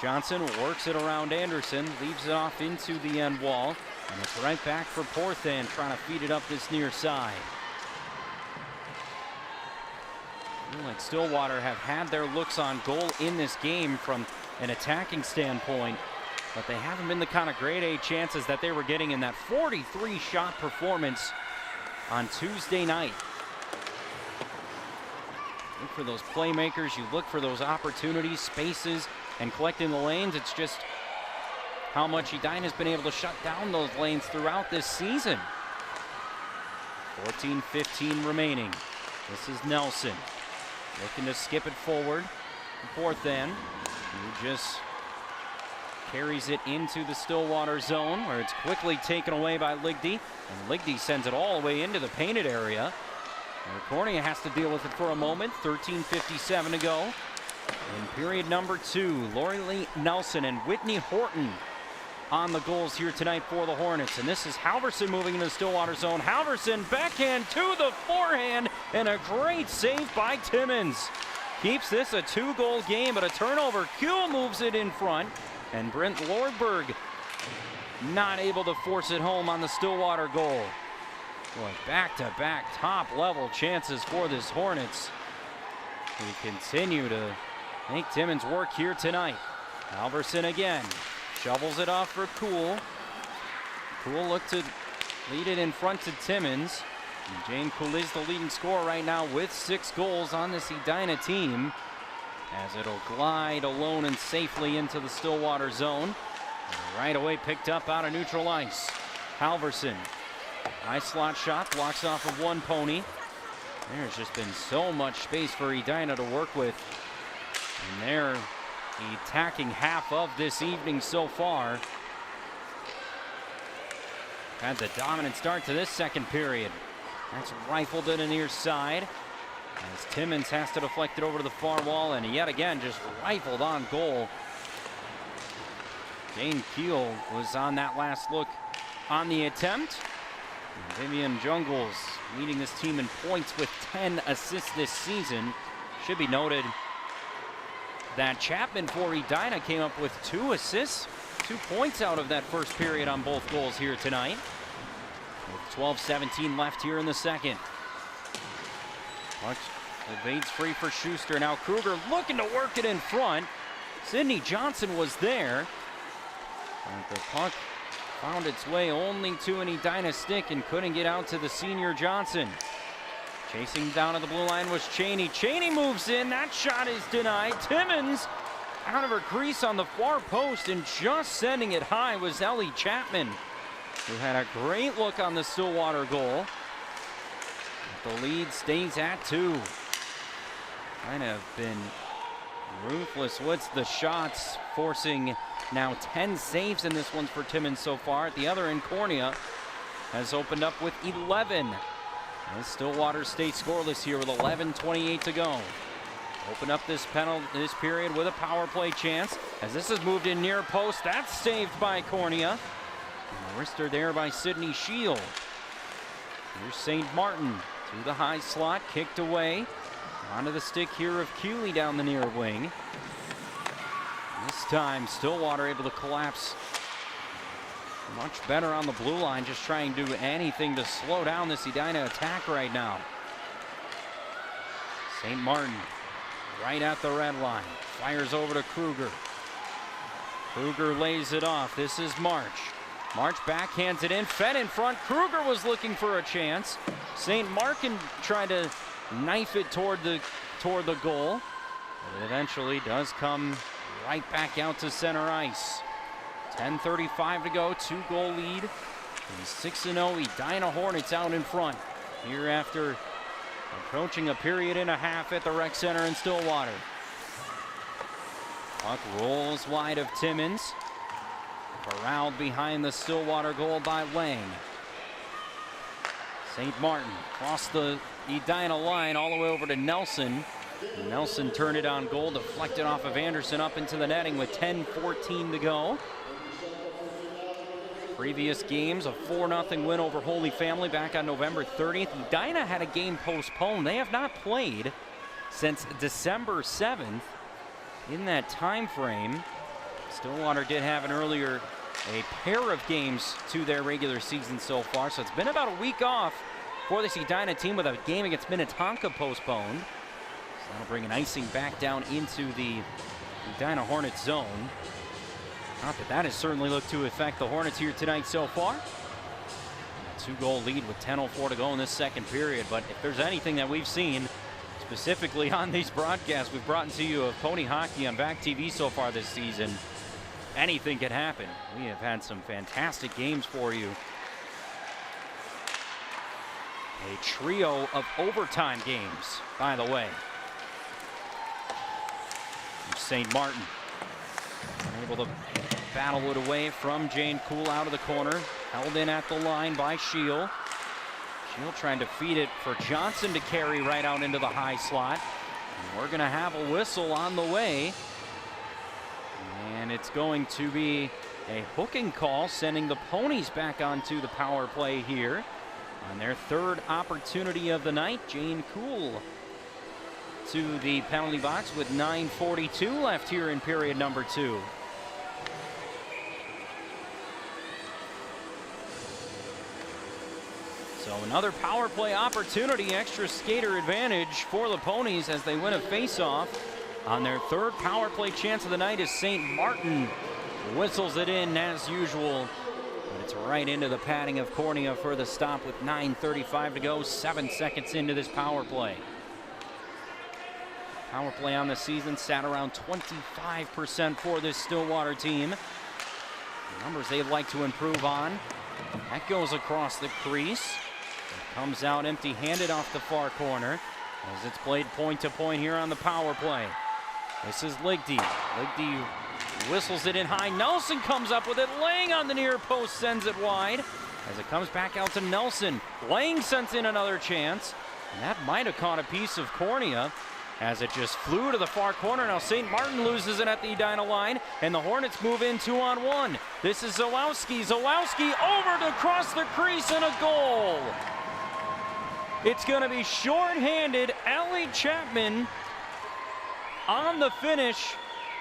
Johnson works it around Anderson, leaves it off into the end wall, and it's right back for Porthan trying to feed it up this near side. I feel like Stillwater have had their looks on goal in this game from an attacking standpoint, but they haven't been the kind of grade A chances that they were getting in that 43 shot performance on Tuesday night. Look for those playmakers, you look for those opportunities, spaces, and collecting the lanes. It's just how much Edina's been able to shut down those lanes throughout this season. 14:15 remaining. This is Nelson looking to skip it forward. Porthan, who just carries it into the Stillwater zone, where it's quickly taken away by Ligdy, and Ligdy sends it all the way into the painted area. Cornea has to deal with it for a moment. 13:57 to go in period number 2. Lori Lee Nelson and Whitney Horton on the goals here tonight for the Hornets. And this is Halverson moving into the Stillwater zone. Halverson backhand to the forehand, and a great save by Timmons. Keeps this a 2-goal game, but a turnover. Kuehl moves it in front, and Brent Lordberg not able to force it home on the Stillwater goal. Boy, back-to-back top-level chances for this Hornets. We continue to make Timmons work here tonight. Halverson again. Shovels it off for Kuehl. Kuehl looked to lead it in front to Timmons. And Jane Kuehl is the leading scorer right now with 6 goals on this Edina team, as it'll glide alone and safely into the Stillwater zone. And right away picked up out of neutral ice. Halverson. High slot shot, blocks off of one Pony. There's just been so much space for Edina to work with. And they're the attacking half of this evening so far. Had the dominant start to this second period. That's rifled to the near side, as Timmons has to deflect it over to the far wall, and yet again just rifled on goal. Jane Kuehl was on that last look on the attempt. Vivian Jungles leading this team in points with 10 assists this season. Should be noted that Chapman for Edina came up with 2 assists, 2 points out of that first period on both goals here tonight. With 12:17 left here in the second. Puck evades free for Schuster. Now Kruger looking to work it in front. Sydney Johnson was there. But the puck found its way only to an Edina stick and couldn't get out to the senior Johnson. Chasing down to the blue line was Cheney. Cheney moves in. That shot is denied. Timmons out of her crease on the far post, and just sending it high was Ellie Chapman, who had a great look on the Stillwater goal. The lead stays at 2. Kind of been ruthless with the shots, forcing now 10 saves in this one for Timmins so far. At the other end, Cornea has opened up with 11. And Stillwater stays scoreless here with 11:28 to go. Open up this period with a power play chance as this is moved in near post. That's saved by Cornea. Wrister there by Sydney Shield. Here's St. Martin through the high slot, kicked away. Onto the stick here of Cooley down the near wing. This time Stillwater able to collapse much better on the blue line, just trying to do anything to slow down this Edina attack right now. St. Martin right at the red line, fires over to Kruger. Kruger lays it off. This is March. March backhands it in, fed in front. Kruger was looking for a chance. St. Martin tried to knife it toward the goal. But it eventually does come right back out to center ice. 10:35 to go, 2-goal lead. 6-0 Edina Hornets out in front here after approaching a period and a half at the rec center in Stillwater. Puck rolls wide of Timmins. Corralled behind the Stillwater goal by Lang. St. Martin across the Edina line all the way over to Nelson. Nelson turned it on goal, deflected off of Anderson up into the netting with 10:14 to go. Previous games, a 4-0 win over Holy Family back on November 30th. Edina had a game postponed. They have not played since December 7th. In that time frame, Stillwater did have a pair of games to their regular season so far, so it's been about a week off for this Edina team with a game against Minnetonka postponed. So that'll bring an icing back down into the Edina Hornets zone. Not that that has certainly looked to affect the Hornets here tonight so far. A 2-goal lead with 10:04 to go in this second period, but if there's anything that we've seen specifically on these broadcasts we've brought to you of Pony Hockey on VAC TV so far this season, anything can happen. We have had some fantastic games for you. A trio of overtime games, by the way. St. Martin unable to battle it away from Jane Kuhl out of the corner. Held in at the line by Shield. Shield trying to feed it for Johnson to carry right out into the high slot. And we're going to have a whistle on the way. And it's going to be a hooking call, sending the Ponies back onto the power play here. On their third opportunity of the night, Jane Kuhl to the penalty box with 9:42 left here in period number 2. So another power play opportunity, extra skater advantage for the Ponies as they win a face-off. On their third power play chance of the night is St. Martin. Whistles it in as usual. But it's right into the padding of Cornea for the stop with 9:35 to go, 7 seconds into this power play. Power play on the season sat around 25% for this Stillwater team. Numbers they'd like to improve on. That goes across the crease. It comes out empty-handed off the far corner as it's played point to point here on the power play. This is Ligdy. Ligdy whistles it in high. Nelson comes up with it. Lang on the near post sends it wide as it comes back out to Nelson. Lang sends in another chance, and that might have caught a piece of Cornea as it just flew to the far corner. Now St. Martin loses it at the Edina line, and the Hornets move in 2-on-1. This is Zawowski. Zawowski over to cross the crease and a goal. It's going to be shorthanded. Ellie Chapman on the finish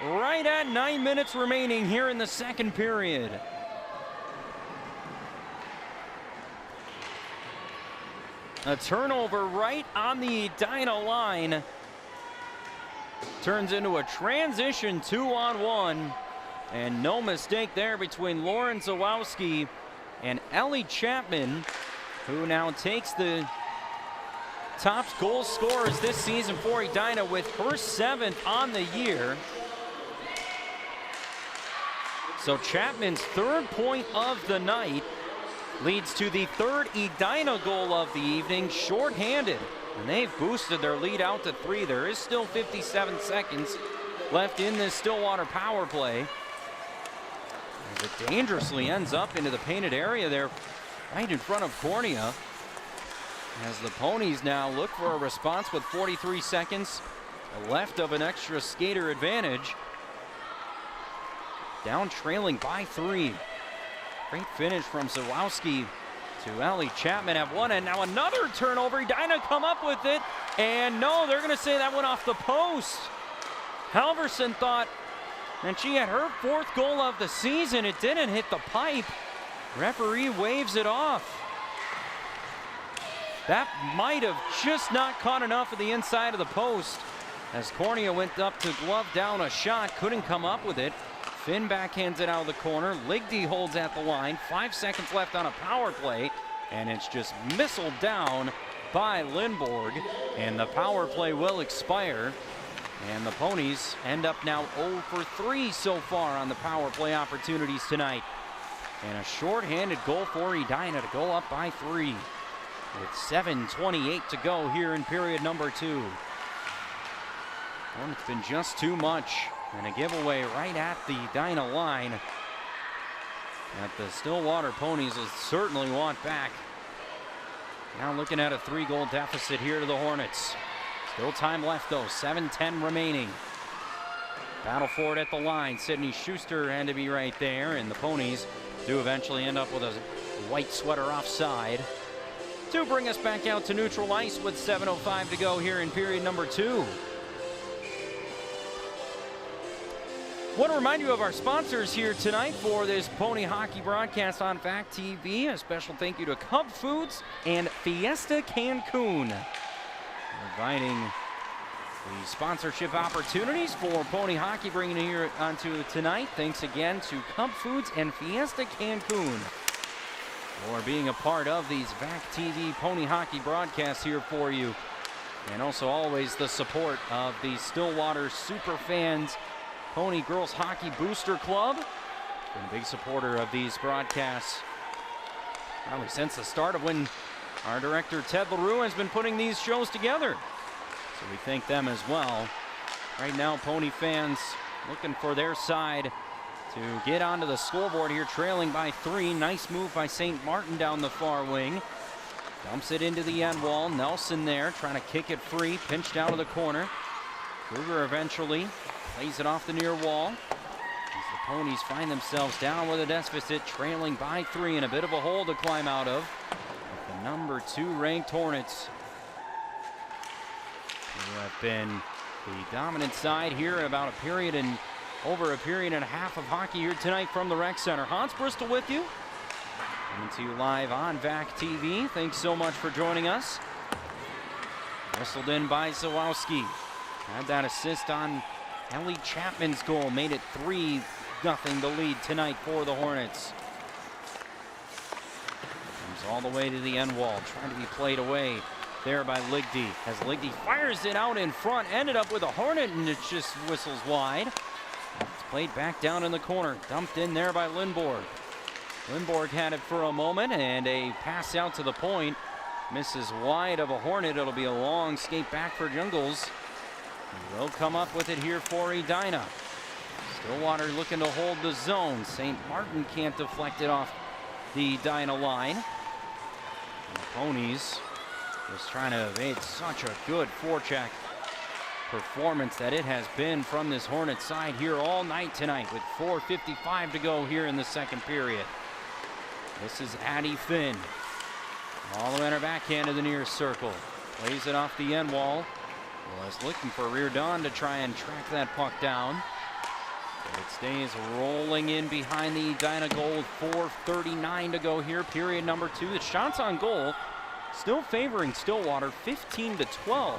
right at 9 minutes remaining here in the second period. A turnover right on the Edina line turns into a transition 2-on-1, and no mistake there between Lauren Zawowski and Ellie Chapman, who now takes the top goal scorers this season for Edina with her 7th on the year. So Chapman's third point of the night leads to the third Edina goal of the evening, shorthanded. And they've boosted their lead out to 3. There is still 57 seconds left in this Stillwater power play. As it dangerously ends up into the painted area there, right in front of Cornea. As the Ponies now look for a response with 43 seconds left of an extra skater advantage. Down trailing by 3. Great finish from Zawowski to Ellie Chapman at one end. Now another turnover. Edina come up with it. And no, they're going to say that went off the post. Halverson thought that she had her 4th goal of the season. It didn't hit the pipe. Referee waves it off. That might have just not caught enough of the inside of the post. As Cornea went up to glove down a shot, couldn't come up with it. Finn backhands it out of the corner. Ligdy holds at the line. 5 seconds left on a power play. And it's just missiled down by Lindborg. And the power play will expire. And the Ponies end up now 0 for 3 so far on the power play opportunities tonight. And a shorthanded goal for Edina to go up by 3. With 7:28 to go here in period number 2. Well, it's been just too much. And a giveaway right at the Edina line that the Stillwater Ponies will certainly want back. Now looking at a 3-goal deficit here to the Hornets. Still time left though, 7:10 remaining. Battle for it at the line. Sydney Schuster had to be right there, and the Ponies do eventually end up with a white sweater offside to bring us back out to neutral ice with 7:05 to go here in period number 2. Want to remind you of our sponsors here tonight for this Pony Hockey broadcast on Fact TV. A special thank you to Cub Foods and Fiesta Cancun, providing the sponsorship opportunities for Pony Hockey, bringing it here onto tonight. Thanks again to Cub Foods and Fiesta Cancun for being a part of these VAC TV Pony Hockey broadcasts here for you. And also always the support of the Stillwater Superfans Pony Girls Hockey Booster Club. Been a big supporter of these broadcasts probably since the start of when our director Ted LaRue has been putting these shows together. So we thank them as well. Right now, Pony fans looking for their side to get onto the scoreboard here, trailing by 3. Nice move by St. Martin down the far wing. Dumps it into the end wall. Nelson there trying to kick it free, pinched out of the corner. Kruger eventually plays it off the near wall as the Ponies find themselves down with a deficit, trailing by 3, and a bit of a hole to climb out of. With the number 2 ranked Hornets, who have been the dominant side here in about a period and over a period and a half of hockey here tonight from the Rec Center. Hans Bristol with you, coming to you live on VAC TV. Thanks so much for joining us. Wrestled in by Zawowski. Had that assist on Ellie Chapman's goal, made it 3-0 the lead tonight for the Hornets. Comes all the way to the end wall, trying to be played away there by Ligdy. As Ligdy fires it out in front, ended up with a Hornet, and it just whistles wide. It's played back down in the corner, dumped in there by Lindborg. Lindborg had it for a moment, and a pass out to the point. Misses wide of a Hornet. It'll be a long skate back for Jungles. They'll come up with it here for Edina. Stillwater looking to hold the zone. St. Martin can't deflect it off the Edina line. And the Ponies just trying to evade such a good forecheck performance that it has been from this Hornet side here all night tonight, with 4:55 to go here in the second period. This is Addie Finn. All the way on her backhand to the near circle. Plays it off the end wall. Was looking for Rear Dawn to try and track that puck down. But it stays rolling in behind the Edina goal. 4:39 to go here, period number 2. The shots on goal still favoring Stillwater, 15-12.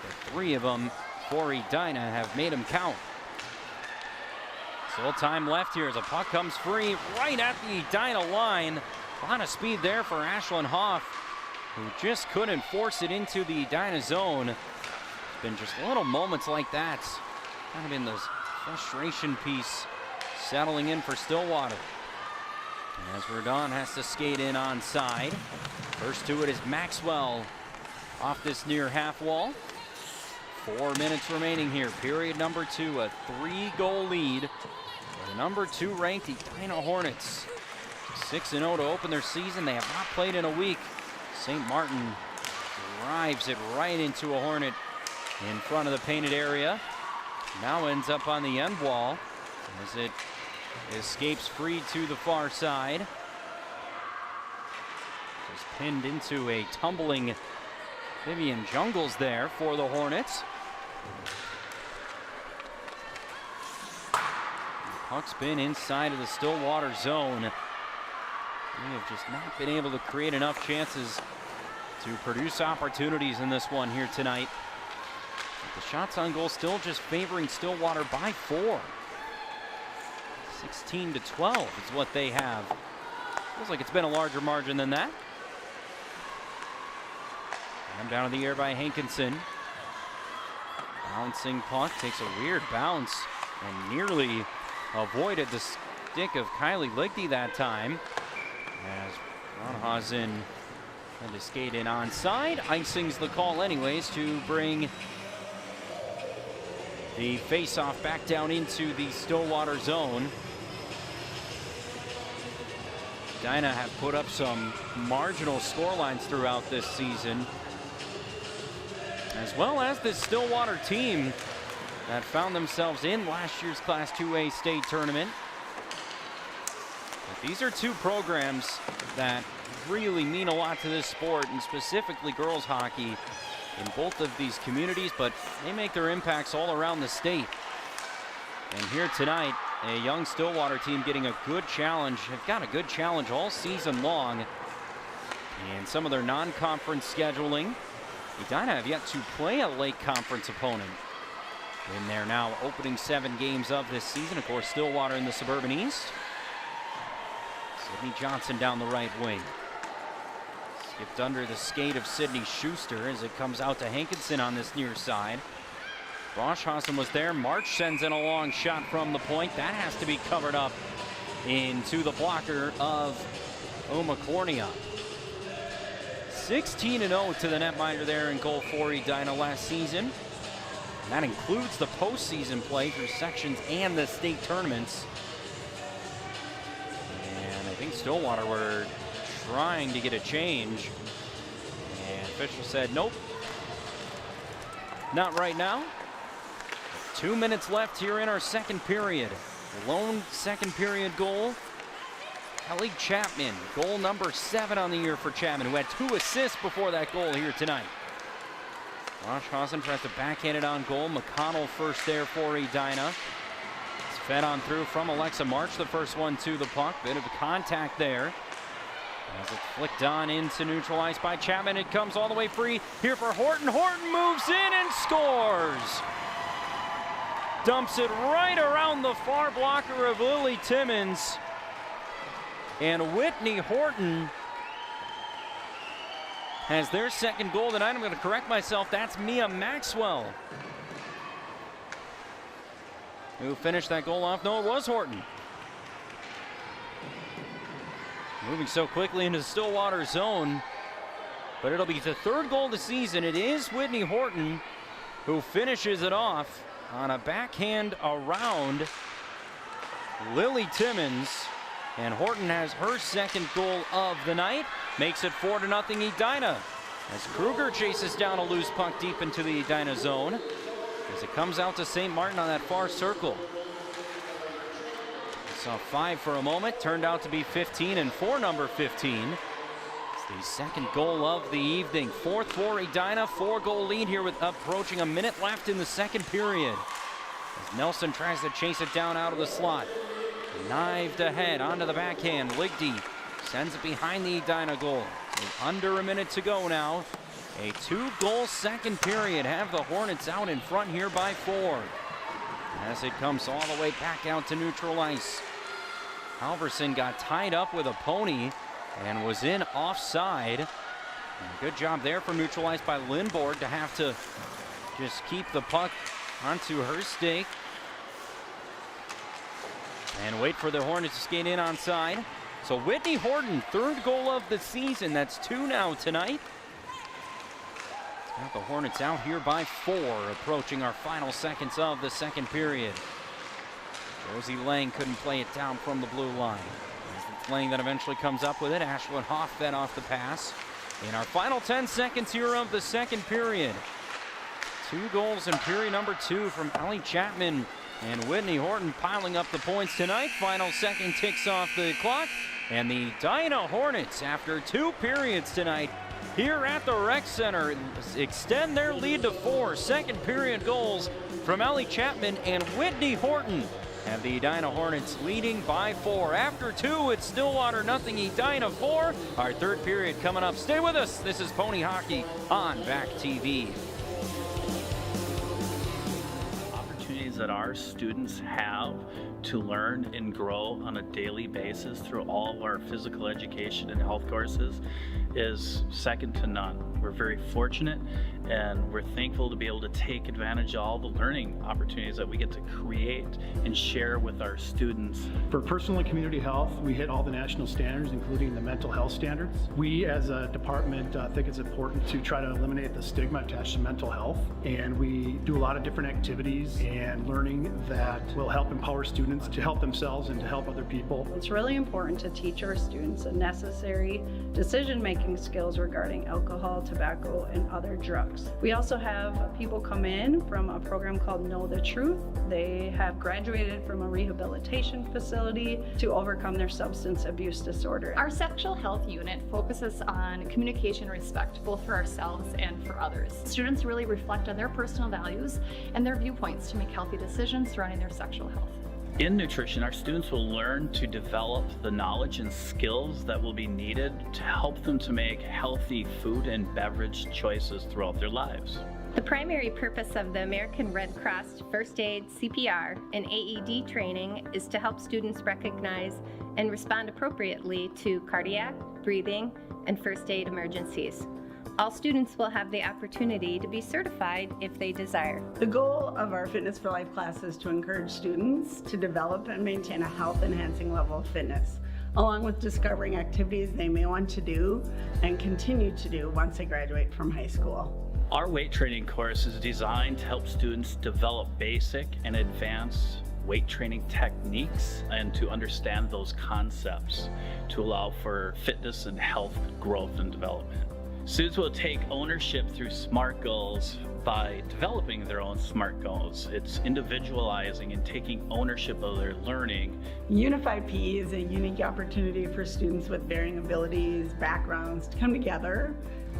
The 3 of them for Edina have made them count. Still time left here as a puck comes free right at the Edina line. A lot of speed there for Ashlyn Hoff, who just couldn't force it into the Edina zone. It's been just little moments like that, kind of in the frustration piece settling in for Stillwater. As Verdon has to skate in onside. First to it is Maxwell off this near half wall. 4 minutes remaining here. Period number 2, a 3-goal lead. The number 2 ranked Edina Hornets. 6-0 to open their season. They have not played in a week. St. Martin drives it right into a Hornet in front of the painted area. Now ends up on the end wall as it escapes free to the far side. Just pinned into a tumbling Vivian Jungles there for the Hornets. Puck's been inside of the Stillwater zone. We have just not been able to create enough chances to produce opportunities in this one here tonight. But the shots on goal still just favoring Stillwater by 4. 16-12 is what they have. Feels like it's been a larger margin than that. And down in the air by Hankinson. Bouncing puck, takes a weird bounce and nearly avoided the stick of Kylie Ligdy that time. As Ronhausen had to skate in onside. Icing's the call anyways to bring the face-off back down into the Stillwater zone. Edina have put up some marginal score lines throughout this season, as well as this Stillwater team that found themselves in last year's Class 2A state tournament. But these are two programs that really mean a lot to this sport, and specifically girls hockey in both of these communities, but they make their impacts all around the state. And here tonight, a young Stillwater team getting a good challenge. Have got a good challenge all season long in some of their non-conference scheduling. Edina have yet to play a late conference opponent in their now opening 7 games of this season. Of course, Stillwater in the Suburban East. Sydney Johnson down the right wing. Skipped under the skate of Sydney Schuster as it comes out to Hankinson on this near side. Roshausen was there. March sends in a long shot from the point. That has to be covered up into the blocker of Cornea. 16-0 to the netminder there in goal for Edina last season. And that includes the postseason play through sections and the state tournaments. And I think Stillwater were trying to get a change. And official said, nope, not right now. 2 minutes left here in our second period. Lone second period goal. Ellie Chapman, goal number 7 on the year for Chapman, who had 2 assists before that goal here tonight. Roshausen tries to backhand it on goal. McConnell first there for Edina. It's fed on through from Alexa March, the first one to the puck. Bit of contact there. As it's flicked on into neutral ice by Chapman, it comes all the way free here for Horton. Horton moves in and scores. Dumps it right around the far blocker of Lily Timmons. And Whitney Horton has their second goal tonight. I'm going to correct myself. That's Mia Maxwell who finished that goal off. No, it was Horton. Moving so quickly into the Stillwater zone. But it'll be the 3rd goal of the season. It is Whitney Horton who finishes it off on a backhand around Lily Timmons. And Horton has her second goal of the night. Makes it 4-0 Edina. As Kruger chases down a loose puck deep into the Edina zone. As it comes out to St. Martin on that far circle. We saw 5 for a moment. Turned out to be 15 and for number 15. It's the second goal of the evening. 4th for Edina. 4-goal lead here with approaching a minute left in the second period. As Nelson tries to chase it down out of the slot. Knived ahead onto the backhand. Ligdy sends it behind the Edina goal. With under a minute to go now. A 2-goal second period. Have the Hornets out in front here by 4. As it comes all the way back out to neutral ice. Halverson got tied up with a pony and was in offside. And good job there from neutral ice by Lindborg to have to just keep the puck onto her stake. And wait for the Hornets to skate in onside. So Whitney Horton, third goal of the season. That's 2 now tonight. Got the Hornets out here by 4, approaching our final seconds of the second period. Josie Lang couldn't play it down from the blue line. It's Lang that eventually comes up with it. Ashlyn Hoff then off the pass. In our final 10 seconds here of the second period. 2 goals in period number 2 from Ellie Chapman and Whitney Horton piling up the points tonight. Final second ticks off the clock. And the Edina Hornets, after 2 periods tonight, here at the Rec Center, extend their lead to 4. Second period goals from Ellie Chapman and Whitney Horton have the Edina Hornets leading by 4. After 2, it's Stillwater 0, Edina 4. Our third period coming up. Stay with us. This is Pony Hockey on VAC TV. Opportunities that our students have to learn and grow on a daily basis through all of our physical education and health courses is second to none. We're very fortunate and we're thankful to be able to take advantage of all the learning opportunities that we get to create and share with our students. For personal and community health, we hit all the national standards, including the mental health standards. We as a department think it's important to try to eliminate the stigma attached to mental health, and we do a lot of different activities and learning that will help empower students to help themselves and to help other people. It's really important to teach our students the necessary decision-making skills regarding alcohol, tobacco, and other drugs. We also have people come in from a program called Know the Truth. They have graduated from a rehabilitation facility to overcome their substance abuse disorder. Our sexual health unit focuses on communication and respect, both for ourselves and for others. Students really reflect on their personal values and their viewpoints to make healthy decisions surrounding their sexual health. In nutrition, our students will learn to develop the knowledge and skills that will be needed to help them to make healthy food and beverage choices throughout their lives. The primary purpose of the American Red Cross First Aid, CPR, and AED training is to help students recognize and respond appropriately to cardiac, breathing, and first aid emergencies. All students will have the opportunity to be certified if they desire. The goal of our Fitness for Life class is to encourage students to develop and maintain a health-enhancing level of fitness, along with discovering activities they may want to do and continue to do once they graduate from high school. Our weight training course is designed to help students develop basic and advanced weight training techniques and to understand those concepts to allow for fitness and health growth and development. Students will take ownership through SMART goals by developing their own SMART goals. It's individualizing and taking ownership of their learning. Unified PE is a unique opportunity for students with varying abilities, backgrounds to come together.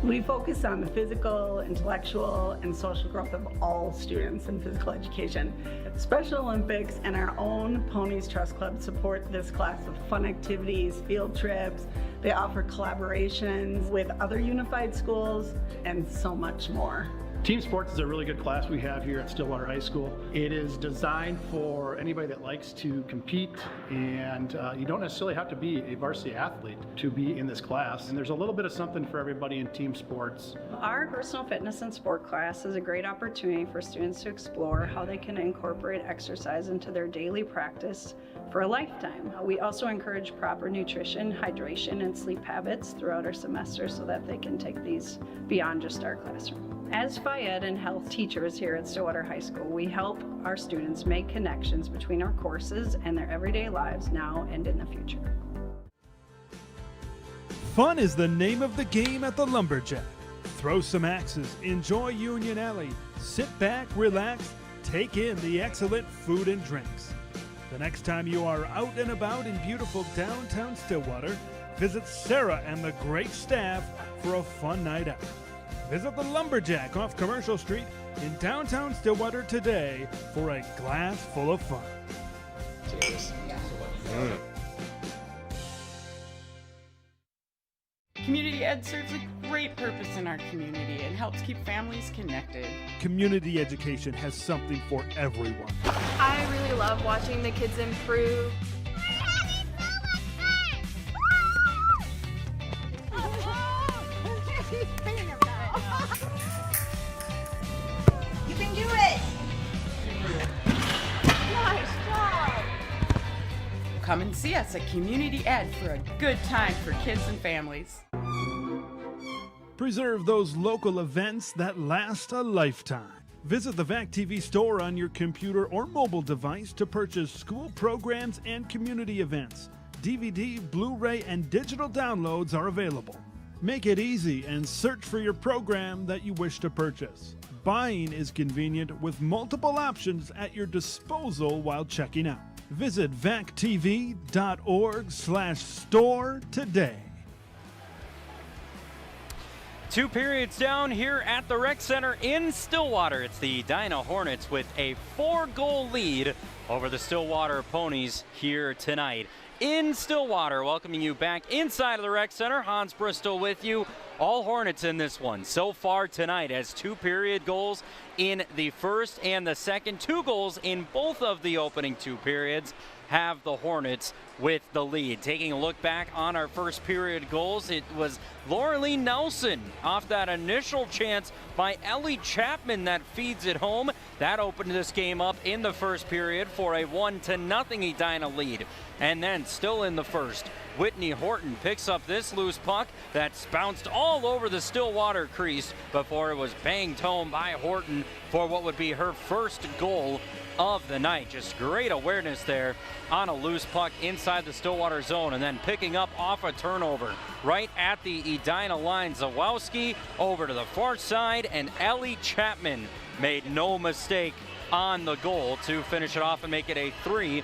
We focus on the physical, intellectual, and social growth of all students in physical education. Special Olympics and our own Ponies Trust Club support this class with fun activities, field trips. They offer collaborations with other unified schools and so much more. Team sports is a really good class we have here at Stillwater High School. It is designed for anybody that likes to compete, and you don't necessarily have to be a varsity athlete to be in this class. And there's a little bit of something for everybody in team sports. Our personal fitness and sport class is a great opportunity for students to explore how they can incorporate exercise into their daily practice for a lifetime. We also encourage proper nutrition, hydration, and sleep habits throughout our semester so that they can take these beyond just our classroom. As Phy-Ed and health teachers here at Stillwater High School, we help our students make connections between our courses and their everyday lives now and in the future. Fun is the name of the game at the Lumberjack. Throw some axes, enjoy Union Alley, sit back, relax, take in the excellent food and drinks. The next time you are out and about in beautiful downtown Stillwater, visit Sarah and the great staff for a fun night out. Visit the Lumberjack off Commercial Street in downtown Stillwater today for a glass full of fun. Cheers. Community ed serves a great purpose in our community and helps keep families connected. Community education has something for everyone. I really love watching the kids improve. You can do it! Nice job! See us at Community Ed for a good time for kids and families. Preserve those local events that last a lifetime. Visit the VAC TV store on your computer or mobile device to purchase school programs and community events. DVD, Blu-ray, and digital downloads are available. Make it easy and search for your program that you wish to purchase. Buying is convenient with multiple options at your disposal while checking out. Visit vactv.org/store today. 2 periods down here at the Rec Center in Stillwater. It's the Edina Hornets with a 4-goal lead over the Stillwater Ponies here tonight. In Stillwater, welcoming you back inside of the Rec Center. Hans Bristol with you. All Hornets in this one so far tonight as 2 period goals in the first and the second. 2 goals in both of the opening 2 periods have the Hornets with the lead. Taking a look back on our first period goals, it was Laura Lee Nelson off that initial chance by Ellie Chapman that feeds it home. That opened this game up in the first period for a 1-0 Edina lead. And then still in the first, Whitney Horton picks up this loose puck that's bounced all over the Stillwater crease before it was banged home by Horton for what would be her first goal of the night. Just great awareness there on a loose puck inside the Stillwater zone, and then picking up off a turnover right at the Edina line. Zawowski over to the far side, and Ellie Chapman made no mistake on the goal to finish it off and make it a 3-0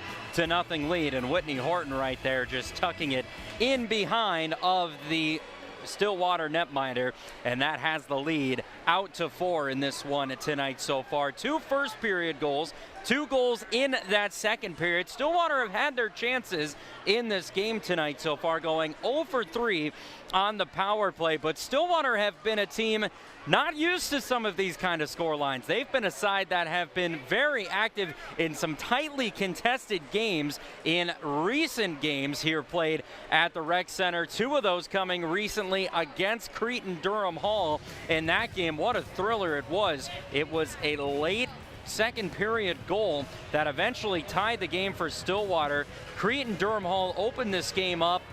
lead. And Whitney Horton right there just tucking it in behind of the Stillwater netminder, and that has the lead out to 4 in this one tonight so far. 2 first period goals, 2 goals in that second period. Stillwater have had their chances in this game tonight so far, going 0 for 3 on the power play, but Stillwater have been a team not used to some of these kind of score lines. They've been a side that have been very active in some tightly contested games in recent games here played at the Rec Center. 2 of those coming recently against Cretin-Durham Hall. In that game, what a thriller it was. It was a late second period goal that eventually tied the game for Stillwater. Cretin-Durham Hall opened this game up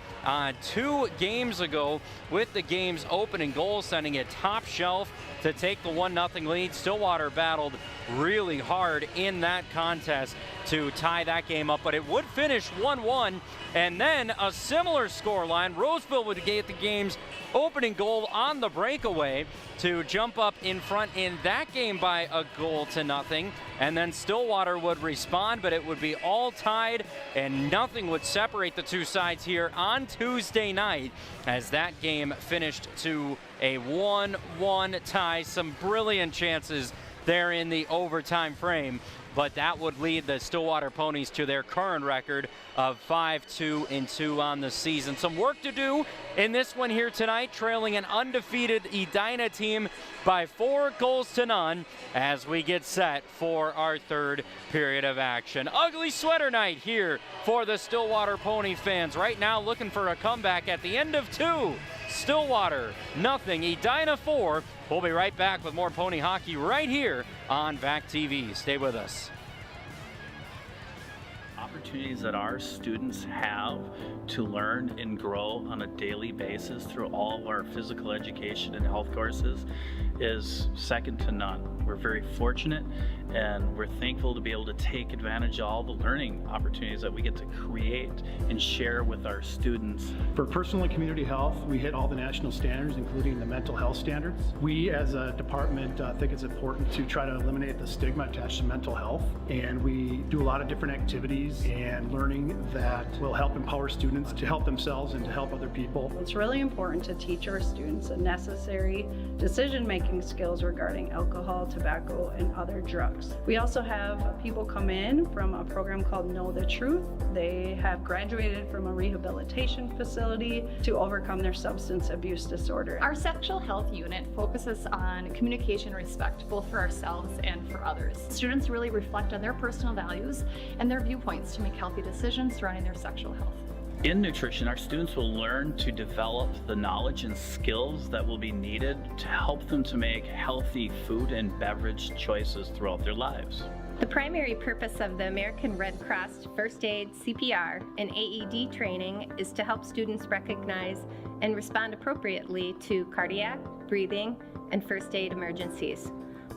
2 games ago with the game's opening goal, sending it top shelf to take the 1-0 lead. Stillwater battled really hard in that contest to tie that game up, but it would finish 1-1, and then a similar scoreline. Roseville would get the game's opening goal on the breakaway to jump up in front in that game by 1-0, and then Stillwater would respond, but it would be all tied, and nothing would separate the 2 sides here on Tuesday night as that game finished to a 1-1 tie. Some brilliant chances there in the overtime frame, but that would lead the Stillwater Ponies to their current record of 5-2-2 on the season. Some work to do in this one here tonight, trailing an undefeated Edina team by 4-0 as we get set for our third period of action. Ugly sweater night here for the Stillwater Pony fans. Right now looking for a comeback at the end of 2. Stillwater 0, Edina 4. We'll be right back with more pony hockey right here on VAC TV. Stay with us. Opportunities that our students have to learn and grow on a daily basis through all of our physical education and health courses is second to none. We're very fortunate and we're thankful to be able to take advantage of all the learning opportunities that we get to create and share with our students. For personal and community health, we hit all the national standards, including the mental health standards. We as a department think it's important to try to eliminate the stigma attached to mental health, and we do a lot of different activities and learning that will help empower students to help themselves and to help other people. It's really important to teach our students the necessary decision-making skills regarding alcohol, tobacco, and other drugs. We also have people come in from a program called Know the Truth. They have graduated from a rehabilitation facility to overcome their substance abuse disorder. Our sexual health unit focuses on communication and respect, both for ourselves and for others. Students really reflect on their personal values and their viewpoints to make healthy decisions surrounding their sexual health. In nutrition, our students will learn to develop the knowledge and skills that will be needed to help them to make healthy food and beverage choices throughout their lives. The primary purpose of the American Red Cross First Aid, CPR, and AED training is to help students recognize and respond appropriately to cardiac, breathing, and first aid emergencies.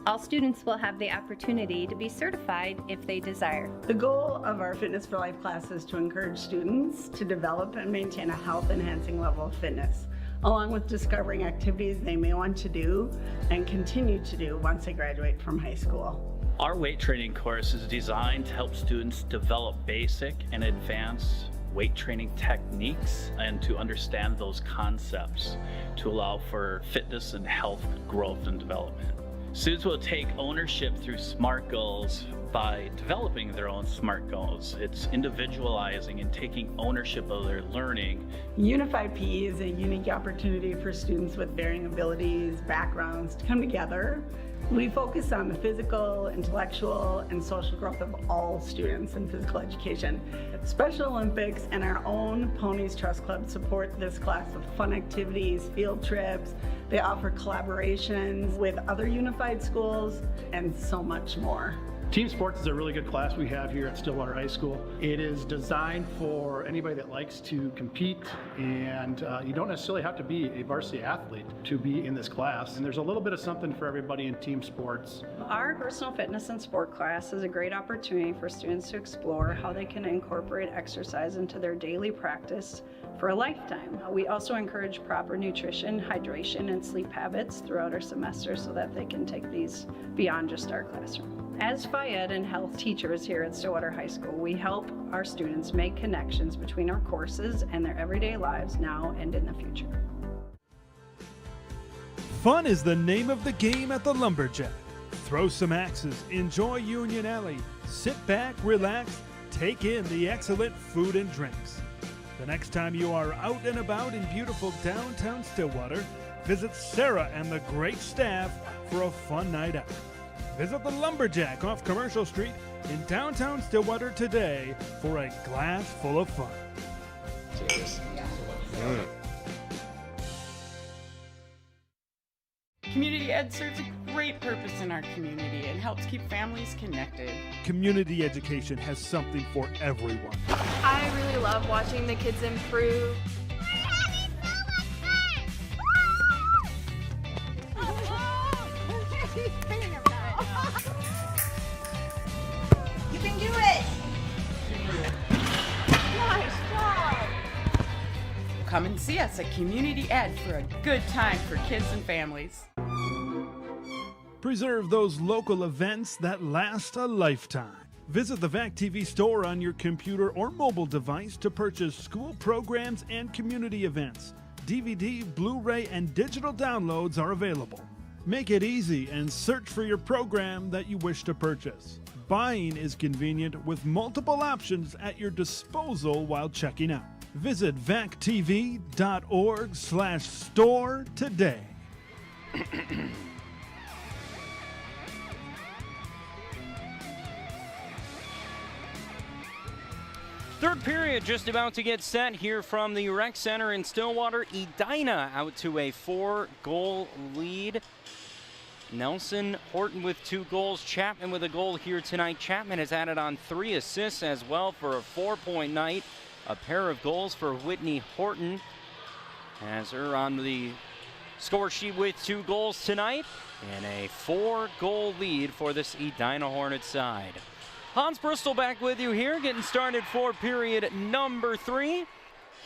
All students will have the opportunity to be certified if they desire. The goal of our Fitness for Life class is to encourage students to develop and maintain a health-enhancing level of fitness, along with discovering activities they may want to do and continue to do once they graduate from high school. Our weight training course is designed to help students develop basic and advanced weight training techniques and to understand those concepts to allow for fitness and health growth and development. Students will take ownership through SMART goals by developing their own SMART goals. It's individualizing and taking ownership of their learning. Unified PE is a unique opportunity for students with varying abilities, backgrounds to come together. We focus on the physical, intellectual, and social growth of all students in physical education. Special Olympics and our own Ponies Trust Club support this class with fun activities, field trips. They offer collaborations with other unified schools and so much more. Team sports is a really good class we have here at Stillwater High School. It is designed for anybody that likes to compete, and you don't necessarily have to be a varsity athlete to be in this class. And there's a little bit of something for everybody in team sports. Our personal fitness and sport class is a great opportunity for students to explore how they can incorporate exercise into their daily practice for a lifetime. We also encourage proper nutrition, hydration, and sleep habits throughout our semester so that they can take these beyond just our classroom. As Phy-Ed and health teachers here at Stillwater High School, we help our students make connections between our courses and their everyday lives now and in the future. Fun is the name of the game at the Lumberjack. Throw some axes, enjoy Union Alley, sit back, relax, take in the excellent food and drinks. The next time you are out and about in beautiful downtown Stillwater, visit Sarah and the great staff for a fun night out. Visit the Lumberjack off Commercial Street in downtown Stillwater today for a glass full of fun. Cheers. Community ed serves a great purpose in our community and helps keep families connected. Community education has something for everyone. I really love watching the kids improve. You can do it! Nice job! Come and see us at Community Ed for a good time for kids and families. Preserve those local events that last a lifetime. Visit the VAC TV store on your computer or mobile device to purchase school programs and community events. DVD, Blu-ray, and digital downloads are available. Make it easy and search for your program that you wish to purchase. Buying is convenient with multiple options at your disposal while checking out. Visit vactv.org/store today. Third period just about to get set here from the Rec Center in Stillwater. Edina out to a 4-goal lead. Nelson Horton with 2 goals. Chapman with a goal here tonight. Chapman has added on 3 assists as well for a 4-point night. A pair of goals for Whitney Horton. Has her on the score sheet with 2 goals tonight. And a 4-goal lead for this Edina Hornets side. Hans Bristol back with you here, getting started for period number 3.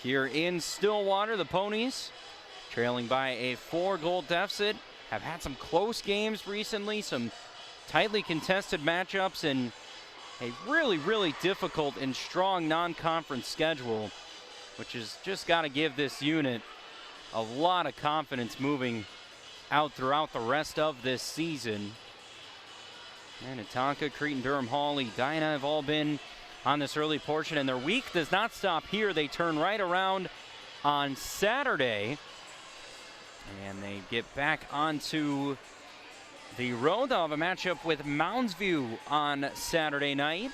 Here in Stillwater, the Ponies, trailing by a 4-goal deficit, have had some close games recently, some tightly contested matchups, and a really, really difficult and strong non-conference schedule, which has just got to give this unit a lot of confidence moving out throughout the rest of this season. Minnetonka, Cretin-Durham Hall, Edina have all been on this early portion, and their week does not stop here. They turn right around on Saturday, and they get back onto the road. They'll have a matchup with Mounds View on Saturday night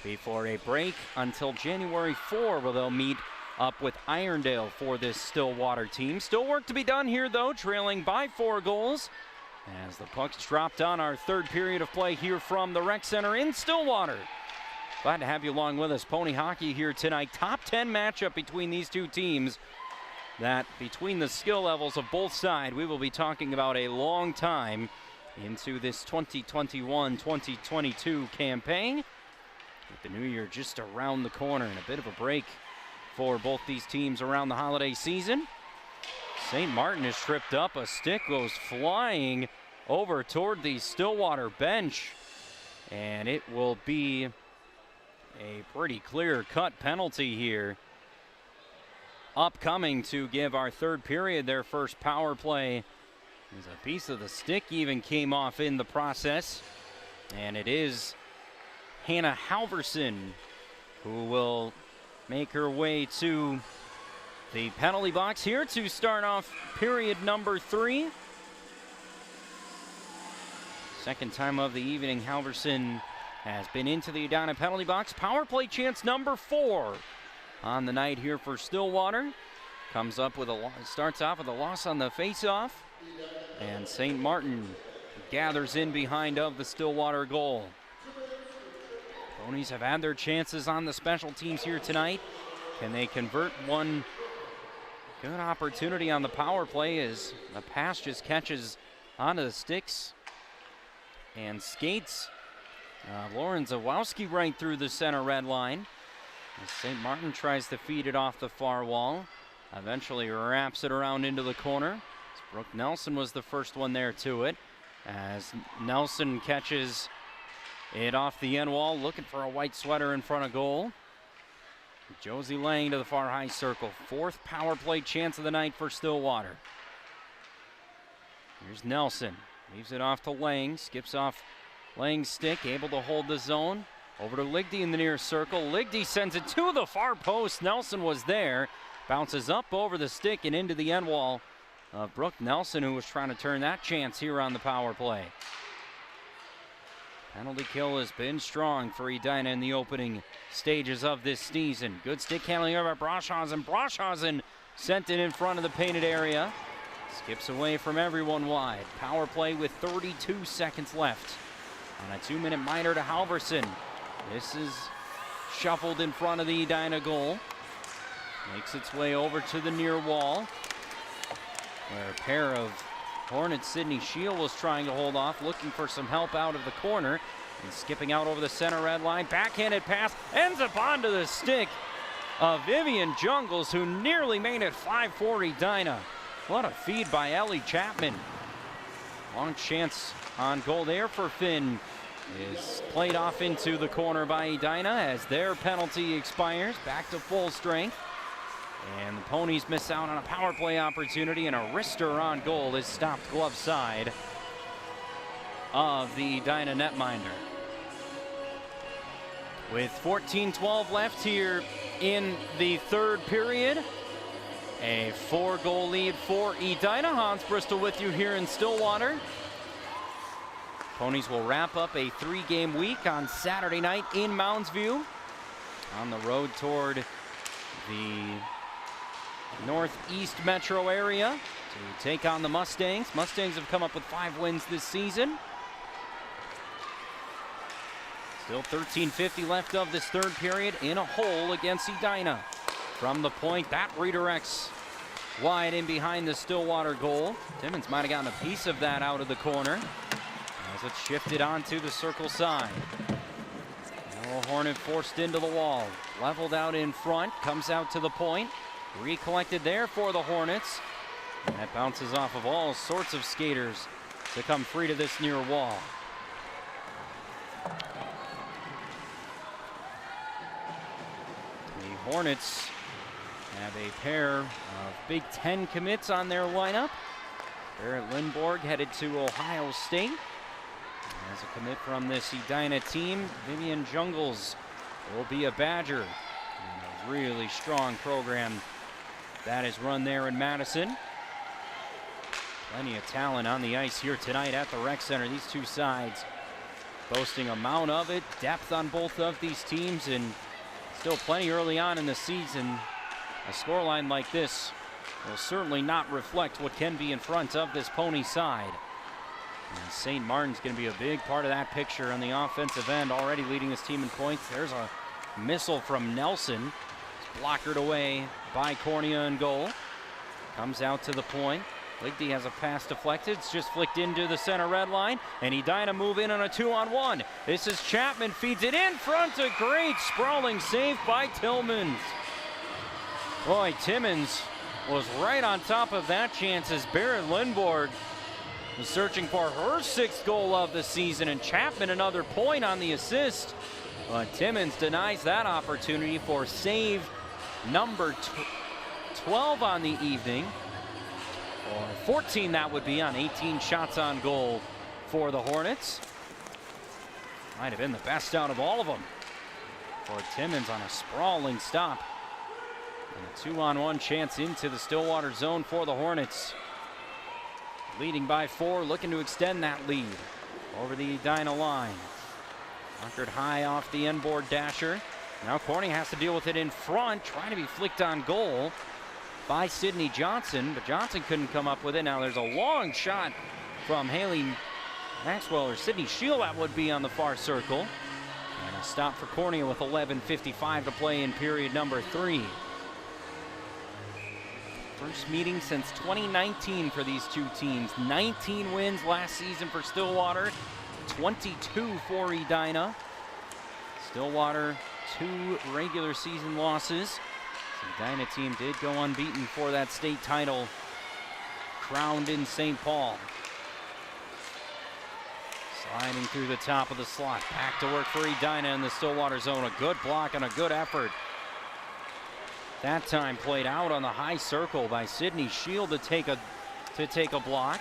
before a break until January 4, where they'll meet up with Irondale for this Stillwater team. Still work to be done here, though, trailing by 4 goals. as the puck's dropped on our third period of play here from the Rec Center in Stillwater. Glad to have you along with us. Pony hockey here tonight. Top 10 matchup between these two teams that, between the skill levels of both sides, we will be talking about a long time into this 2021-2022 campaign. With the new year just around the corner and a bit of a break for both these teams around the holiday season. St. Martin is tripped up. A stick goes flying over toward the Stillwater bench, and it will be a pretty clear-cut penalty here. Upcoming to give our third period their first power play. As a piece of the stick even came off in the process. And it is Hannah Halverson who will make her way to the penalty box here to start off period number 3. Second time of the evening, Halverson has been into the Edina penalty box. Power play chance number 4 on the night here for Stillwater. Comes up with starts off with a loss on the faceoff, and St. Martin gathers in behind of the Stillwater goal. Ponies have had their chances on the special teams here tonight. Can they convert one? Good opportunity on the power play as the pass just catches onto the sticks and skates Lauren Zawowski right through the center red line. As St. Martin tries to feed it off the far wall. Eventually wraps it around into the corner. Brooke Nelson was the first one there to it. As Nelson catches it off the end wall, looking for a white sweater in front of goal. Josie Lang to the far high circle. 4th power play chance of the night for Stillwater. Here's Nelson. Leaves it off to Lang. Skips off Lang's stick, able to hold the zone. Over to Ligdy in the near circle. Ligdy sends it to the far post. Nelson was there. Bounces up over the stick and into the end wall of Brooke Nelson, who was trying to turn that chance here on the power play. Penalty kill has been strong for Edina in the opening stages of this season. Good stick handling over Broshausen. Broshausen sent it in front of the painted area. Skips away from everyone wide. Power play with 32 seconds left. On a 2-minute minor to Halverson. This is shuffled in front of the Edina goal. Makes its way over to the near wall, where a pair of Hornets, Sydney Shield was trying to hold off, looking for some help out of the corner. And skipping out over the center red line. Backhanded pass ends up onto the stick of Vivian Jungles, who nearly made it 5 for Edina. What a feed by Ellie Chapman. Long chance on goal there for Finn is played off into the corner by Edina as their penalty expires. Back to full strength. And the Ponies miss out on a power play opportunity, and a wrister on goal is stopped glove side of the Edina netminder. With 14-12 left here in the third period. A 4-goal lead for Edina. Hans Bristol with you here in Stillwater. Ponies will wrap up a 3-game week on Saturday night in Moundsview. On the road toward the Northeast metro area to take on the Mustangs. Mustangs have come up with 5 wins this season. Still 13:50 left of this third period in a hole against Edina. From the point, that redirects wide in behind the Stillwater goal. Timmons might have gotten a piece of that out of the corner as it's shifted onto the circle side. Now Hornet forced into the wall. Leveled out in front, comes out to the point. Recollected there for the Hornets. And that bounces off of all sorts of skaters to come free to this near wall. The Hornets have a pair of Big Ten commits on their lineup. Barrett Lindborg headed to Ohio State. As a commit from this Edina team, Vivian Jungles will be a Badger. And a really strong program that is run there in Madison. Plenty of talent on the ice here tonight at the Rec Center. These two sides boasting amount of it, depth on both of these teams, and still plenty early on in the season. A scoreline like this will certainly not reflect what can be in front of this Pony side. And St. Martin's going to be a big part of that picture on the offensive end, already leading his team in points. There's a missile from Nelson. It's blockered away by Cornea in goal. Comes out to the point. Ligdy has a pass deflected. It's just flicked into the center red line. And Edina move in on a 2-on-1. This is Chapman, feeds it in front. A great sprawling save by Tillmans. Boy, Timmons was right on top of that chance as Barrett Lindborg was searching for her 6th goal of the season, and Chapman another point on the assist. But Timmons denies that opportunity for save number 12 on the evening. Or 14 that would be on 18 shots on goal for the Hornets. Might have been the best out of all of them for Timmons on a sprawling stop. And a 2-on-1 chance into the Stillwater zone for the Hornets. Leading by 4, looking to extend that lead over the Edina line. Conquered high off the end-board dasher. Now Corning has to deal with it in front, trying to be flicked on goal by Sydney Johnson, but Johnson couldn't come up with it. Now there's a long shot from Haley Maxwell, or Sydney Shield that would be on the far circle. And a stop for Cornea with 11:55 to play in period number 3. First meeting since 2019 for these two teams. 19 wins last season for Stillwater, 22 for Edina. Stillwater, 2 regular season losses. The Edina team did go unbeaten for that state title, crowned in St. Paul. Sliding through the top of the slot. Back to work for Edina in the Stillwater zone. A good block and a good effort. That time played out on the high circle by Sydney Shield to take a block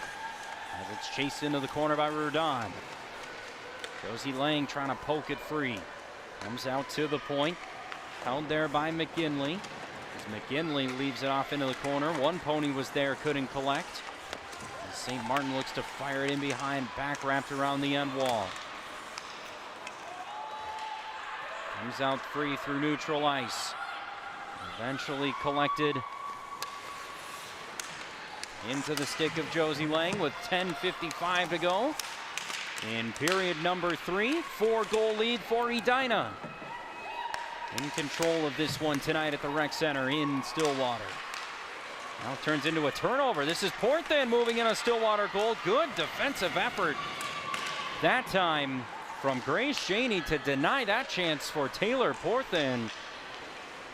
as it's chased into the corner by Rudon. Josie Lang trying to poke it free. Comes out to the point. Held there by McGinley. As McGinley leaves it off into the corner. One pony was there, couldn't collect. As St. Martin looks to fire it in behind, back wrapped around the end wall. Comes out free through neutral ice. Eventually collected into the stick of Josie Lang with 10:55 to go. In period number 3, 4-goal lead for Edina. In control of this one tonight at the Rec Center in Stillwater. Now it turns into a turnover. This is Porthan moving in a Stillwater goal. Good defensive effort that time from Grace Shaney to deny that chance for Taylor Porthan.